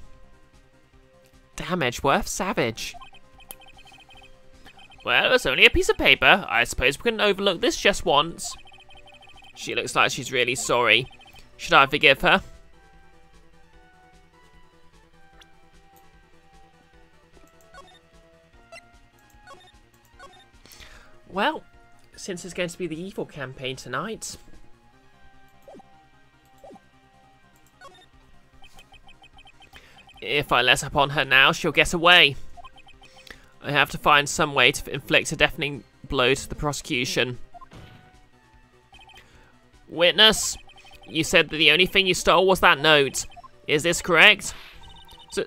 Damn, Edgeworth, savage. Well, it's only a piece of paper. I suppose we can overlook this just once. She looks like she's really sorry. Should I forgive her? Well, since it's going to be the evil campaign tonight... If I let up on her now, she'll get away. I have to find some way to inflict a deafening blow to the prosecution. Witness, you said that the only thing you stole was that note. Is this correct?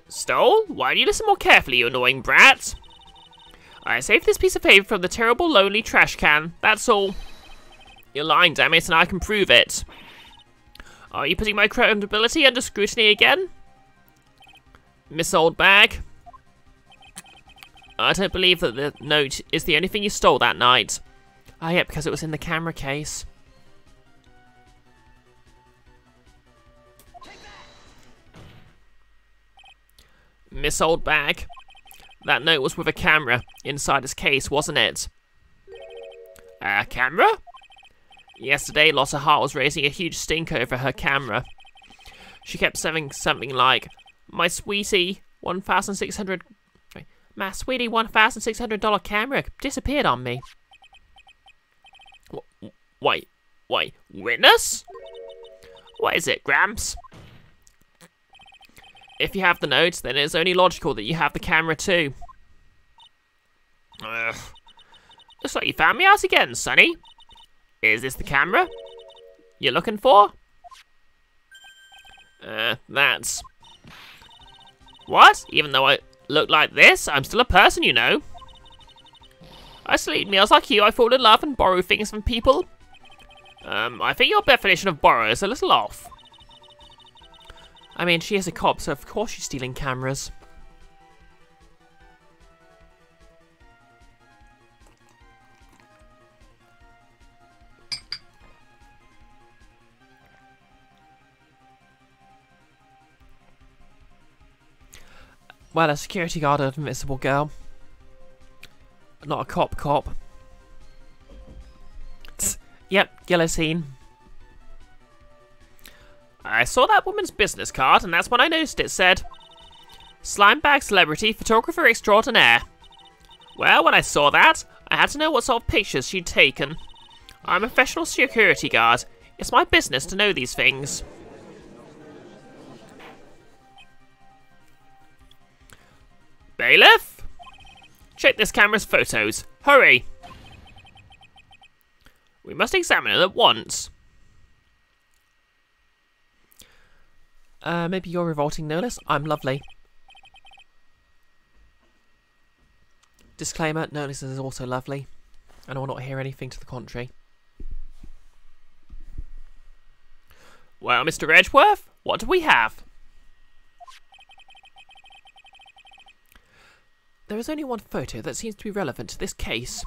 Stole? Why don't you listen more carefully, you annoying brat? I saved this piece of paper from the terrible, lonely trash can. That's all. You're lying, damn it, and I can prove it. Are you putting my credibility under scrutiny again? Miss Oldbag? I don't believe that the note is the only thing you stole that night. Ah, yeah, because it was in the camera case. Miss Oldbag, that note was with a camera inside its case, wasn't it? A camera? Yesterday, Lotta Hart was raising a huge stink over her camera. She kept saying something like, My sweetie, $1,600 camera disappeared on me. Wait, witness? What is it, Gramps? If you have the notes, then it's only logical that you have the camera too. Looks like you found me out again, Sonny. Is this the camera you're looking for? That's... What? Even though I look like this, I'm still a person, you know. I still eat meals like you, I fall in love and borrow things from people. I think your definition of borrow is a little off. I mean, she is a cop, so of course she's stealing cameras. Well, a security guard of Invisible Girl. Not a cop. Yep, guillotine. I saw that woman's business card, and that's when I noticed it said, Slimebag Celebrity Photographer Extraordinaire. Well, when I saw that, I had to know what sort of pictures she'd taken. I'm a professional security guard. It's my business to know these things. Bailiff? Check this camera's photos. Hurry! We must examine it at once. Maybe you're revolting, no less. I'm lovely. Disclaimer, Notice is also lovely. And I will not hear anything to the contrary. Well, Mr. Edgeworth, what do we have? There is only one photo that seems to be relevant to this case.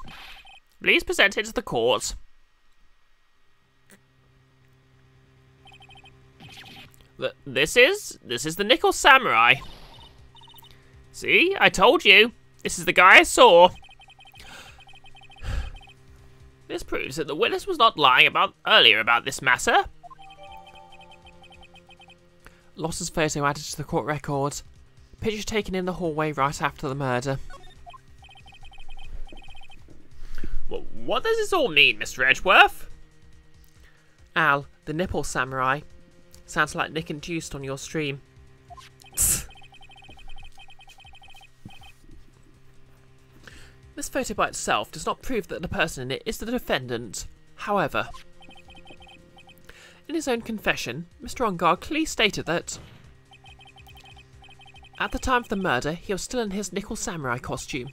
Please present it to the court. This is the Nickel Samurai. See, I told you. This is the guy I saw. This proves that the witness was not lying earlier about this matter. Loss's photo added to the court record. Picture taken in the hallway right after the murder. What does this all mean, Mr. Edgeworth? Al, the Nipple Samurai, Sounds like Nick induced on your stream. This photo by itself does not prove that the person in it is the defendant. However, in his own confession, Mr. Ongard clearly stated that at the time of the murder, he was still in his nickel samurai costume.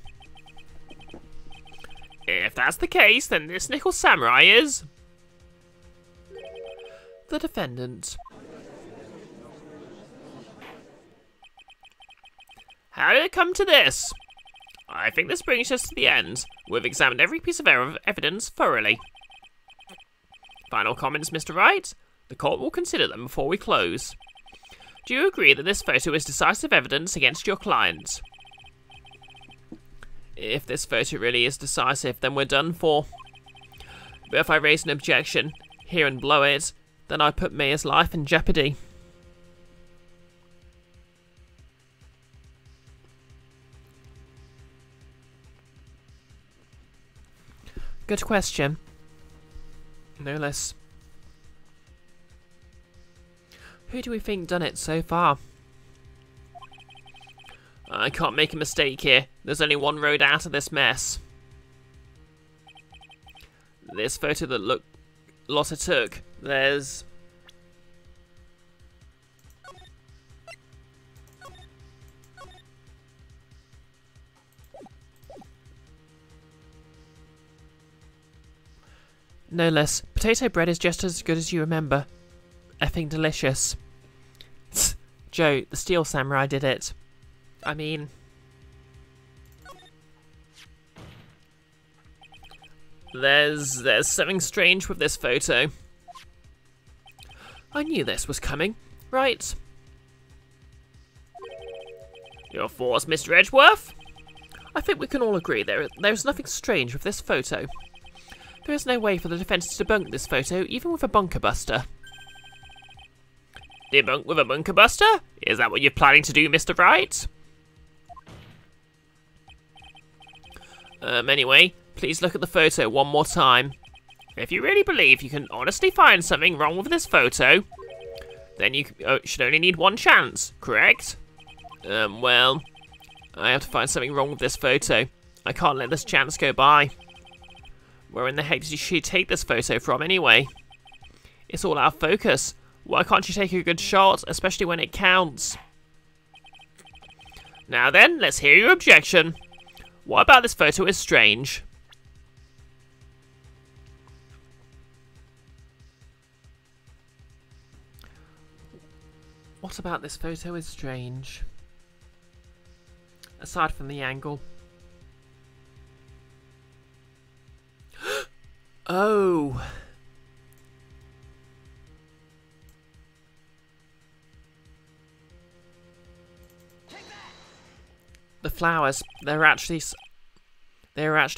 If that's the case, then this nickel samurai is the defendant. How did it come to this? I think this brings us to the end. We've examined every piece of evidence thoroughly. Final comments, Mr. Wright? The court will consider them before we close. Do you agree that this photo is decisive evidence against your client? If this photo really is decisive, then we're done for. But if I raise an objection here and blow it, then I put Mia's life in jeopardy. Good question. No less. Who do we think done it so far? I can't make a mistake here. There's only one road out of this mess. This photo that Lotta took, there's... No less. Potato bread is just as good as you remember. Effing delicious. Joe, the Steel Samurai did it. I mean... There's something strange with this photo. I knew this was coming, right? Your thoughts, Mr. Edgeworth? I think we can all agree there's nothing strange with this photo. There is no way for the defence to debunk this photo, even with a bunker buster. Debunk with a bunker buster? Is that what you're planning to do, Mr. Wright? Anyway, please look at the photo one more time. If you really believe you can honestly find something wrong with this photo, then you should only need one chance, correct? Well, I have to find something wrong with this photo. I can't let this chance go by. Where in the heck did she take this photo from anyway? It's all out of focus. Why can't you take a good shot, especially when it counts? Now then, let's hear your objection. What about this photo is strange? What about this photo is strange? Aside from the angle. Oh. The flowers, they were actually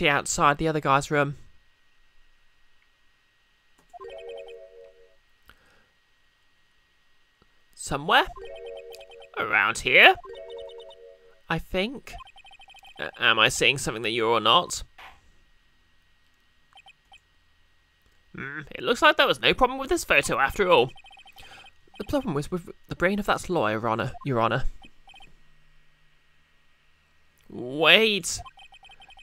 outside the other guy's room. Somewhere? Around here? I think. Am I seeing something that you're not? It looks like there was no problem with this photo after all. The problem was with the brain of that lawyer, Your Honour. Wait.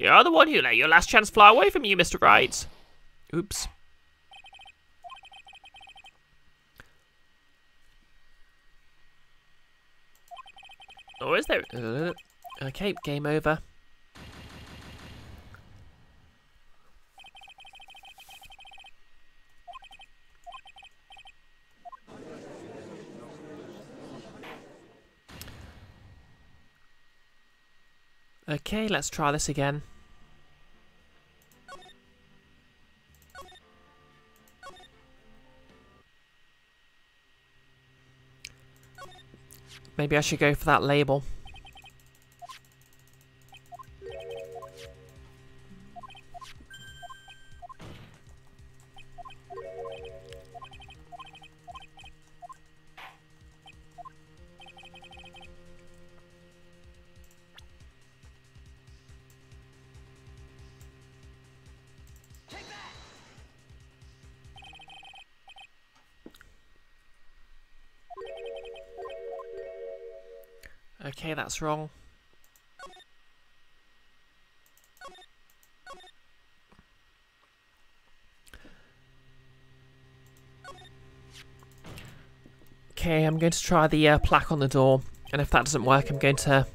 You're the one who let your last chance fly away from you, Mr. Wright. Oops. Or is there... Okay, game over. Okay, let's try this again. Maybe I should go for that label. Okay, that's wrong. Okay, I'm going to try the plaque on the door, and if that doesn't work, I'm going to...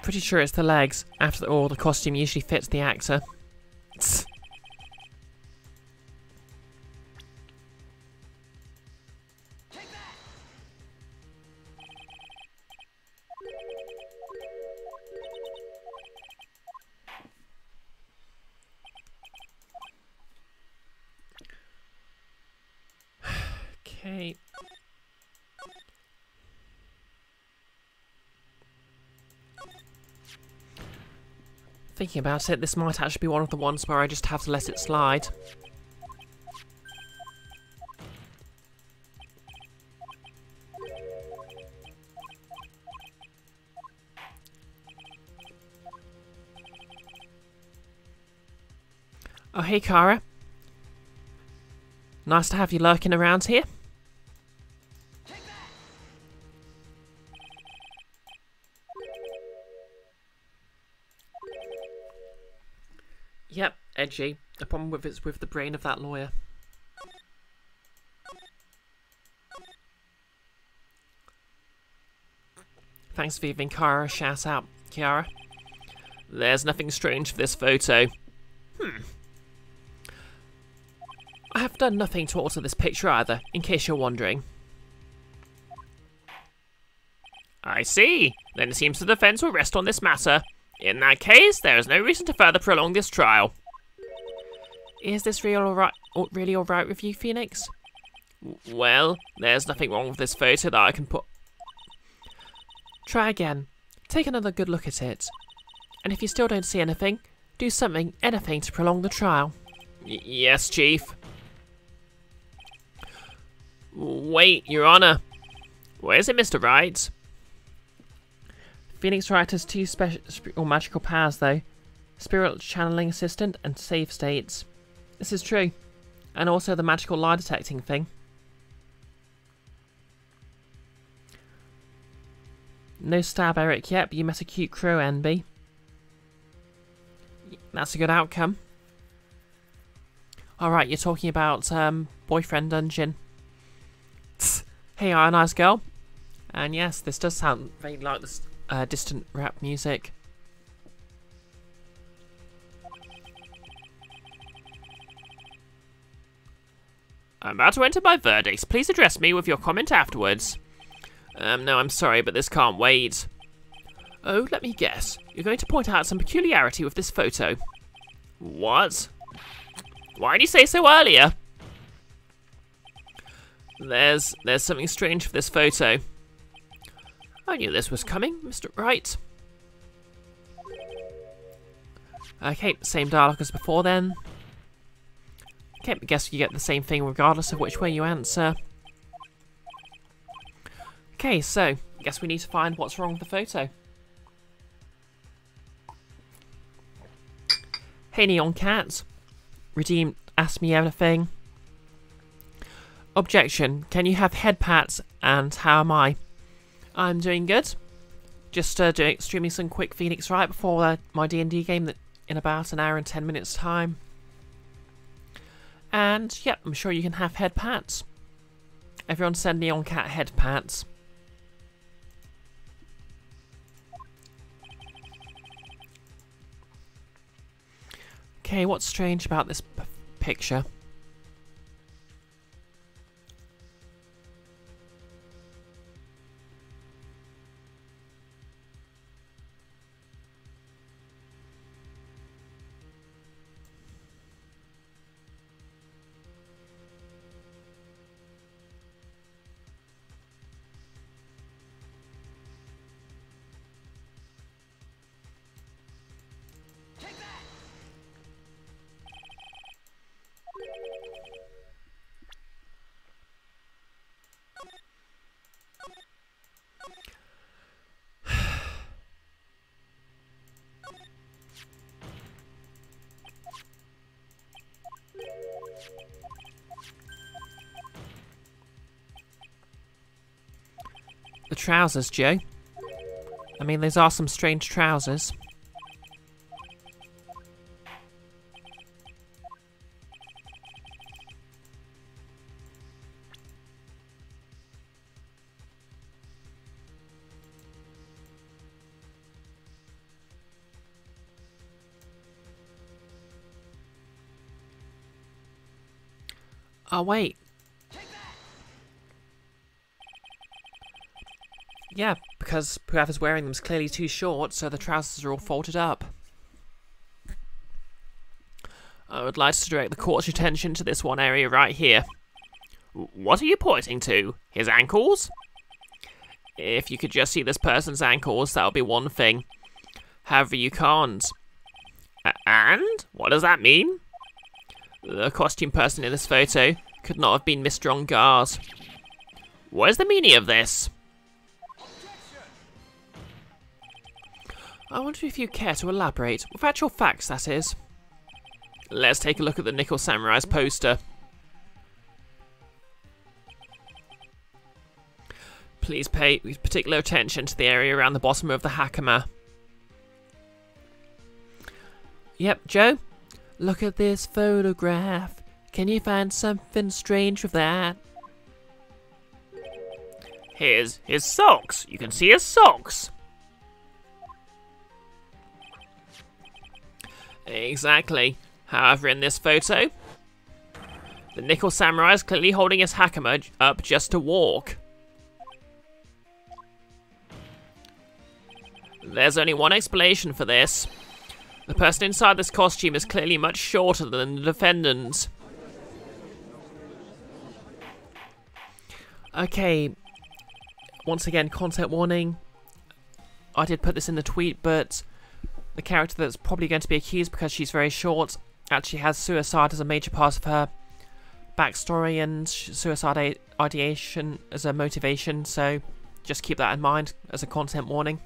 Pretty sure it's the legs. After all, the costume usually fits the actor. Okay. Thinking about it, this might actually be one of the ones where I just have to let it slide. Oh, hey, Kara. Nice to have you lurking around here. Yep, edgy. The problem with it's with the brain of that lawyer. Thanks for giving Kara a shout out, Kiara. There's nothing strange for this photo. I have done nothing to alter this picture either, in case you're wondering. I see. Then it seems the defense will rest on this matter. In that case, there is no reason to further prolong this trial. Is this really alright with you, Phoenix? Well, there's nothing wrong with this photo that I can put... Try again. Take another good look at it. And if you still don't see anything, do anything to prolong the trial. Yes, Chief. Wait, Your Honor. Where's it, Mr. Wright? Phoenix Wright has two special magical powers, though. Spirit Channeling Assistant and Save States. This is true. And also the magical lie detecting thing. No stab, Eric, yet, but you met a cute crow, NB. That's a good outcome. Alright, you're talking about boyfriend dungeon. Hey, Iron Eyes Girl. And yes, this does sound very like this distant rap music. I'm about to enter my verdict. Please address me with your comment afterwards. No, I'm sorry, but this can't wait. Oh, let me guess. You're going to point out some peculiarity with this photo. What? Why did you say so earlier? There's something strange for this photo. I knew this was coming, Mr. Wright. Okay, same dialogue as before then. Okay, I guess you get the same thing regardless of which way you answer. Okay, so, I guess we need to find what's wrong with the photo. Hey, Neon Cat. Redeem, ask me everything. Objection, can you have head pats, and how am I? I'm doing good. Just streaming some quick Phoenix Wright before my D&D game in about an hour and 10 minutes time. And, yep, I'm sure you can have head pats. Everyone send Neon Cat head pats. Okay, what's strange about this picture? trousers, Joe. I mean, those are some strange trousers. Oh, wait. Yeah, because whoever's wearing them is clearly too short, so the trousers are all folded up. I would like to direct the court's attention to this one area right here. What are you pointing to? His ankles? If you could just see this person's ankles, that would be one thing. However, you can't. And? What does that mean? The costume person in this photo could not have been Mr. On Guard. What is the meaning of this? I wonder if you care to elaborate, with actual facts, that is. Let's take a look at the Nickel Samurai's poster. Please pay particular attention to the area around the bottom of the hakama. Yep, Joe? Look at this photograph. Can you find something strange with that? His socks. You can see his socks. Exactly. However, in this photo, the Nickel Samurai is clearly holding his hakama up just to walk. There's only one explanation for this. The person inside this costume is clearly much shorter than the defendant. Okay, once again, content warning. I did put this in the tweet, but the character that's probably going to be accused because she's very short actually has suicide as a major part of her backstory and suicide ideation as a motivation, so just keep that in mind as a content warning.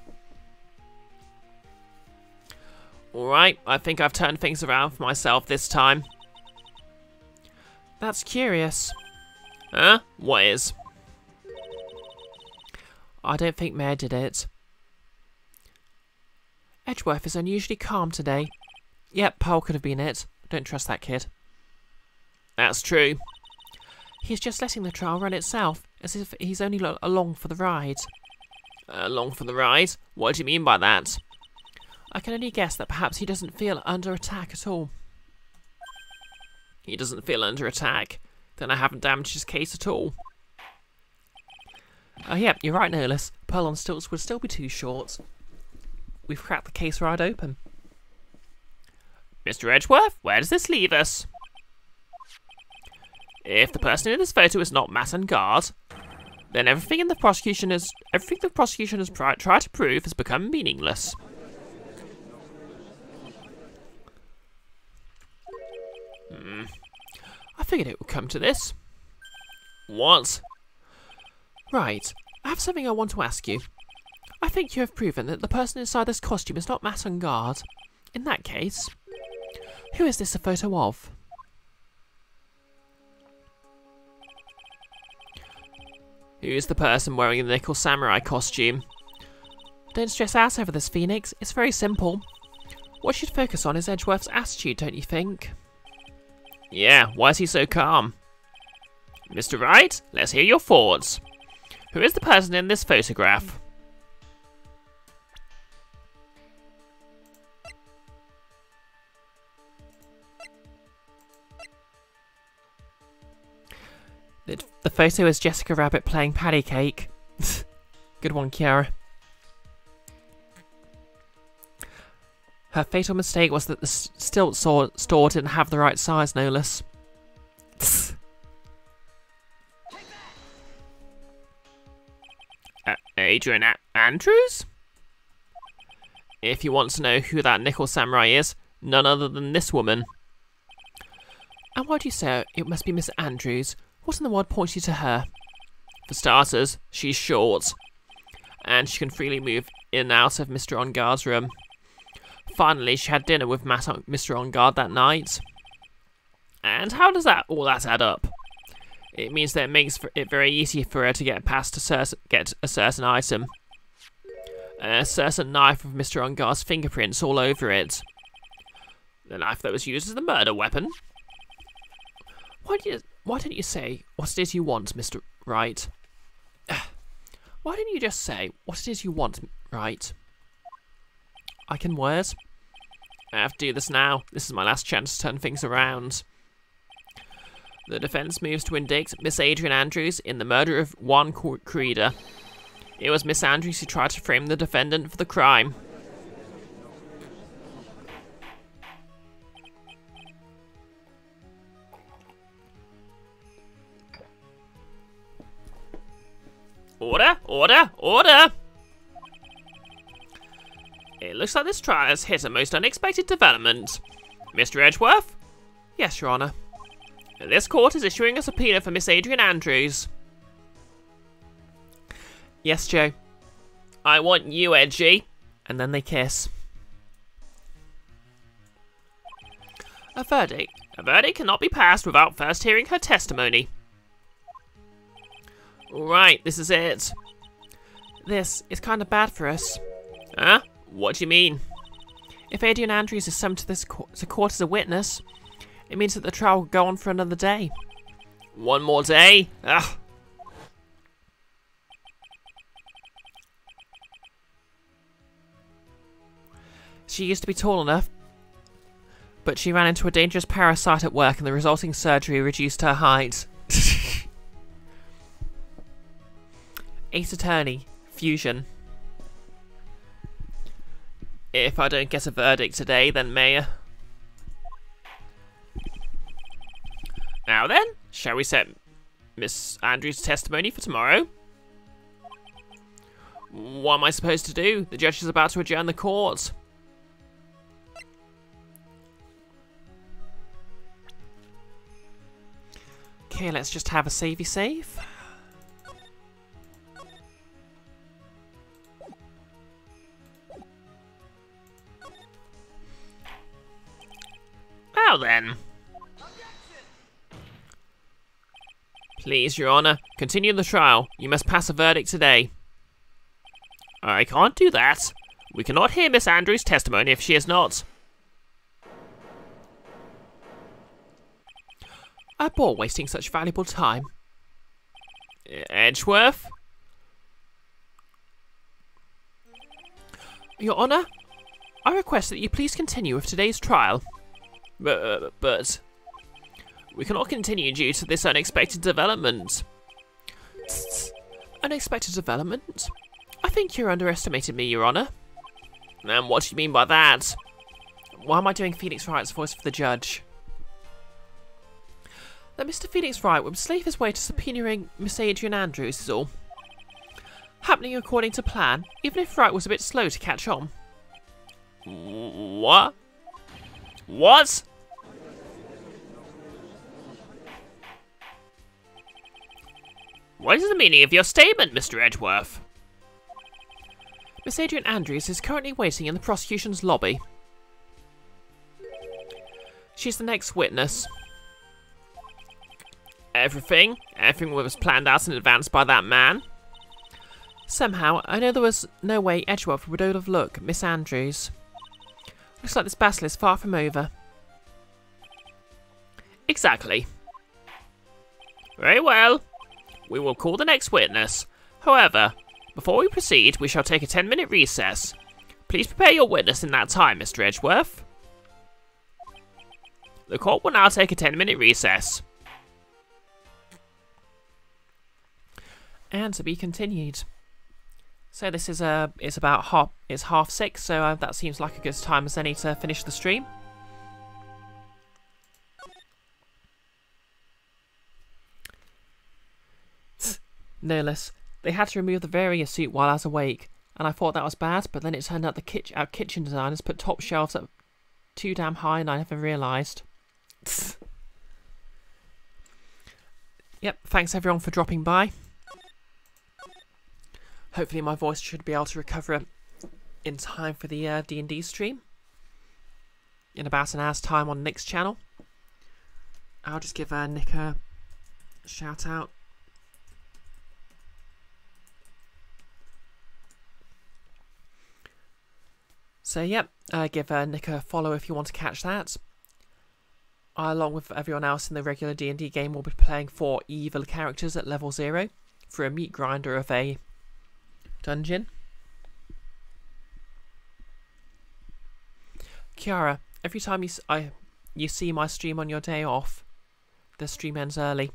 Alright, I think I've turned things around for myself this time. That's curious. Huh? What is? I don't think Mare did it. Edgeworth is unusually calm today. Yep, Pearl could have been it. Don't trust that kid. That's true. He's just letting the trial run itself, as if he's only along for the ride. Along for the ride? What do you mean by that? I can only guess that perhaps he doesn't feel under attack at all. He doesn't feel under attack? Then I haven't damaged his case at all. Oh yeah, you're right, Nolus. Pearl on stilts would still be too short. We've cracked the case right open. Mr. Edgeworth, where does this leave us? If the person in this photo is not Matt and Guard, then everything the prosecution has tried to prove has become meaningless. I figured it would come to this. What? Right, I have something I want to ask you. I think you have proven that the person inside this costume is not Matt on Guard. In that case, who is this a photo of? Who is the person wearing the Nickel Samurai costume? Don't stress out over this, Phoenix. It's very simple. What you'd focus on is Edgeworth's attitude, don't you think? Yeah, why is he so calm? Mr. Wright, let's hear your thoughts. Who is the person in this photograph? The photo is Jessica Rabbit playing patty cake. Good one, Kiara. Her fatal mistake was that the stilt store didn't have the right size, no less. Adrian Andrews? If you want to know who that Nickel Samurai is, none other than this woman. And why do you say it must be Miss Andrews? What in the world points you to her? For starters, she's short, and she can freely move in and out of Mr. On Guard's room. Finally, she had dinner with Mr. On Guard that night. And how does all that add up? It means that it makes it very easy for her to get past get a certain item. A certain knife with Mr. Ungar's fingerprints all over it. The knife that was used as the murder weapon. Why don't you say what it is you want, Mr. Wright? Why don't you just say what it is you want, Wright? I can word. I have to do this now. This is my last chance to turn things around. The defense moves to indict Miss Adrian Andrews in the murder of Juan Creeder. It was Miss Andrews who tried to frame the defendant for the crime. Order! Order! Order! It looks like this trial has hit a most unexpected development. Mr. Edgeworth? Yes, Your Honour. This court is issuing a subpoena for Miss Adrian Andrews. Yes, Joe. I want you, Edgy. And then they kiss. A verdict. A verdict cannot be passed without first hearing her testimony. Alright, this is it. This is kind of bad for us. Huh? What do you mean? If Adrian Andrews is summoned to this court as a witness, it means that the trial will go on for another day. One more day? Ugh. She used to be tall enough, but she ran into a dangerous parasite at work and the resulting surgery reduced her height. Ace Attorney. Fusion. If I don't get a verdict today, then Mayor. Now then, shall we set Miss Andrews' testimony for tomorrow? What am I supposed to do? The judge is about to adjourn the court. Okay, let's just have a savey save. Now then. Please, Your Honour, continue the trial. You must pass a verdict today. I can't do that. We cannot hear Miss Andrews' testimony if she is not. I bore wasting such valuable time. Edgeworth? Your Honour, I request that you please continue with today's trial. But we cannot continue due to this unexpected development. Unexpected development? I think you're underestimating me, Your Honour. And what do you mean by that? Why am I doing Phoenix Wright's voice for the judge? That Mr. Phoenix Wright would slave his way to subpoenaing Miss Adrian Andrews is all. Happening according to plan, even if Wright was a bit slow to catch on. What? What? What is the meaning of your statement, Mr. Edgeworth? Miss Adrian Andrews is currently waiting in the prosecution's lobby. She's the next witness. Everything was planned out in advance by that man? Somehow, I know there was no way Edgeworth would overlook Miss Andrews. Looks like this battle is far from over. Exactly. Very well. We will call the next witness. However, before we proceed, we shall take a 10-minute recess. Please prepare your witness in that time, Mr. Edgeworth. The court will now take a 10-minute recess. And to be continued. So this is it's about half 6, so that seems like a good time as any to finish the stream. No less. They had to remove the Varia suit while I was awake, and I thought that was bad, but then it turned out our kitchen designers put top shelves up too damn high and I never realised. Yep, thanks everyone for dropping by. Hopefully my voice should be able to recover in time for the D&D stream. In about an hour's time on Nick's channel. I'll just give Nick a shout out. So yep, give Nick a follow if you want to catch that. I, along with everyone else in the regular D&D game, will be playing 4 evil characters at level 0 for a meat grinder of a dungeon. Kiara, every time you see my stream on your day off, the stream ends early.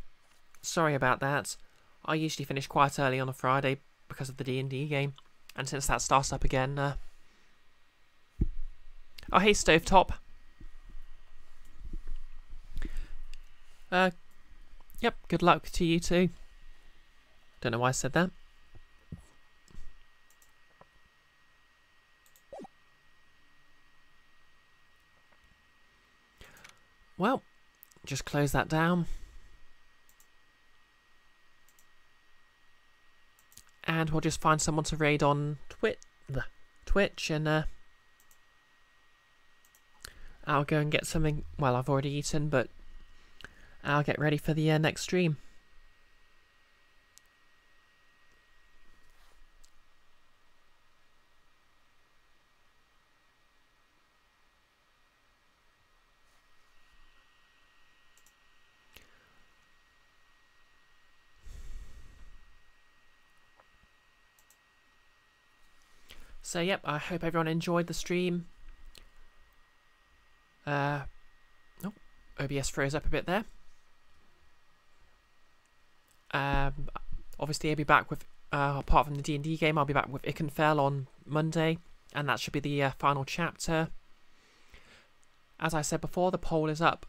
Sorry about that. I usually finish quite early on a Friday because of the D&D game, and since that starts up again, oh, hey, Stovetop. Yep, good luck to you too. Don't know why I said that. Well, just close that down. And we'll just find someone to raid on Twitch, and I'll go and get something. Well, I've already eaten, but I'll get ready for the next stream. So yep, I hope everyone enjoyed the stream. Oh, OBS froze up a bit there. Obviously I'll be back with, apart from the D&D game, I'll be back with Ikenfell on Monday, and that should be the final chapter. As I said before, the poll is up.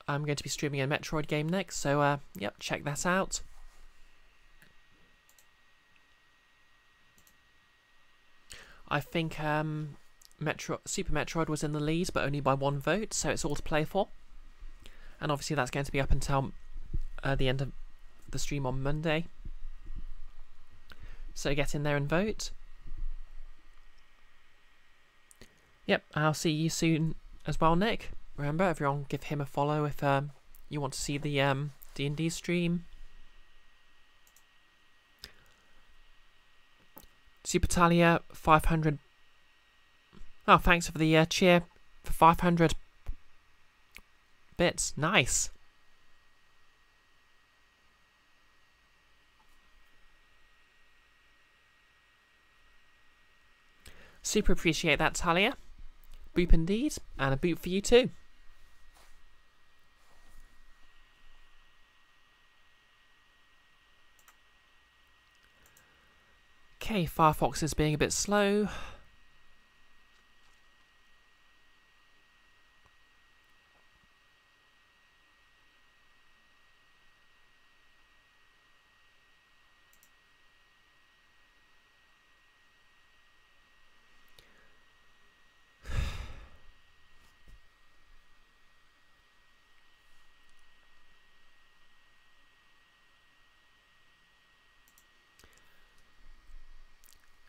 I'm going to be streaming a Metroid game next, so yep, check that out. I think Super Metroid was in the lead, but only by 1 vote, so it's all to play for. And obviously that's going to be up until the end of the stream on Monday. So get in there and vote. Yep, I'll see you soon as well, Nick. Remember, everyone give him a follow if you want to see the D&D stream. Super Talia, 500. Oh, thanks for the cheer for 500 bits. Nice. Super appreciate that, Talia. Boop indeed, and a boop for you too. Okay, Firefox is being a bit slow.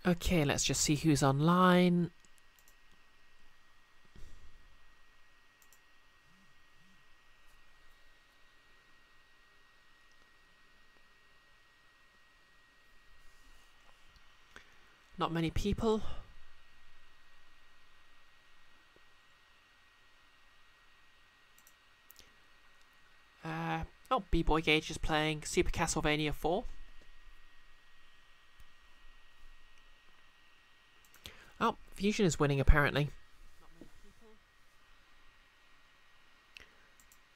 Okay, let's just see who's online. Not many people. Oh, B-Boy Gage is playing Super Castlevania 4. Oh, Fusion is winning apparently.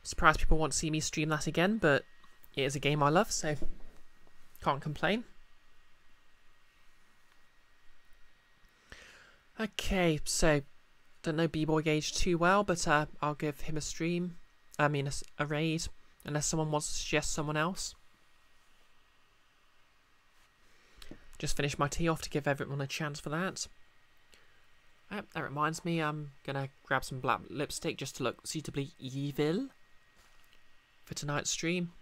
Surprised people want to see me stream that again, but it is a game I love, so can't complain. Okay, so don't know B-Boy Gage too well, but I'll give him a stream. I mean a raid, unless someone wants to suggest someone else. Just finished my tea off to give everyone a chance for that. That reminds me, I'm gonna grab some black lipstick just to look suitably evil for tonight's stream.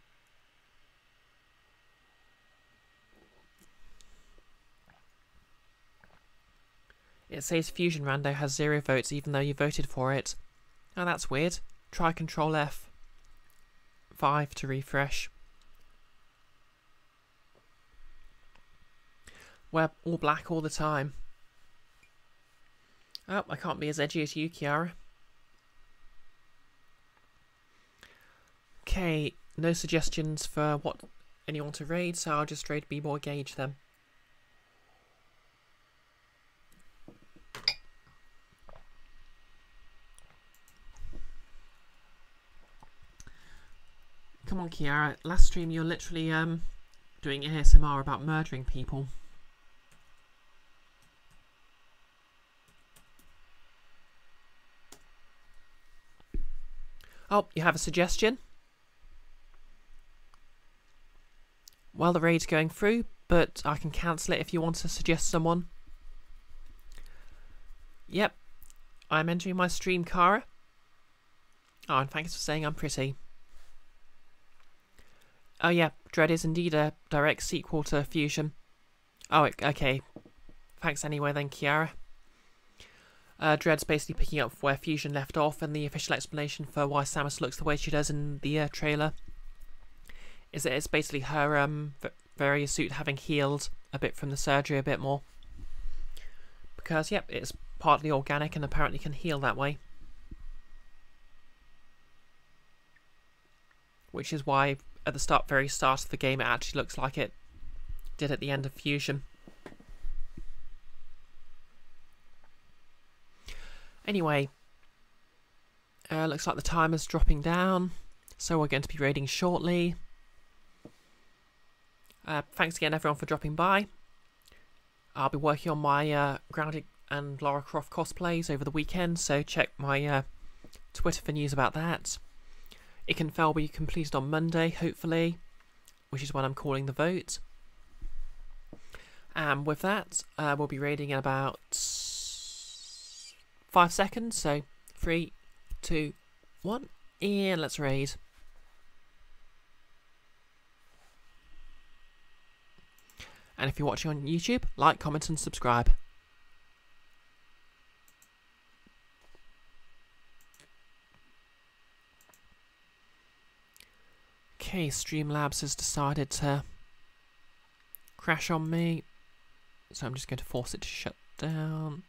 It says Fusion Rando has 0 votes even though you voted for it. Oh, that's weird. Try Control F. 5 to refresh. We're all black all the time. Oh, I can't be as edgy as you, Kiara. Okay, no suggestions for what anyone to raid, so I'll just raid B-Boy Gauge then. Come on, Kiara. Last stream you're literally doing ASMR about murdering people. Oh, you have a suggestion? Well, the raid's going through, but I can cancel it if you want to suggest someone. Yep, I'm entering my stream, Kara. Oh, and thanks for saying I'm pretty. Oh yeah, Dread is indeed a direct sequel to Fusion. Oh, okay. Thanks anyway then, Kiara. Dread's basically picking up where Fusion left off, and the official explanation for why Samus looks the way she does in the trailer is that it's basically her various suit having healed a bit from the surgery a bit more. Because, yep, it's partly organic and apparently can heal that way. Which is why at the very start of the game it actually looks like it did at the end of Fusion. Anyway, looks like the timer's dropping down, so we're going to be raiding shortly. Thanks again everyone for dropping by. I'll be working on my Grounded and Lara Croft cosplays over the weekend, so check my Twitter for news about that. It can fail be completed on Monday, hopefully, which is when I'm calling the vote. And with that, we'll be raiding in about 5 seconds, so 3, 2, 1, and let's raid. And if you're watching on YouTube, like, comment and subscribe. Okay, Streamlabs has decided to crash on me, so I'm just going to force it to shut down.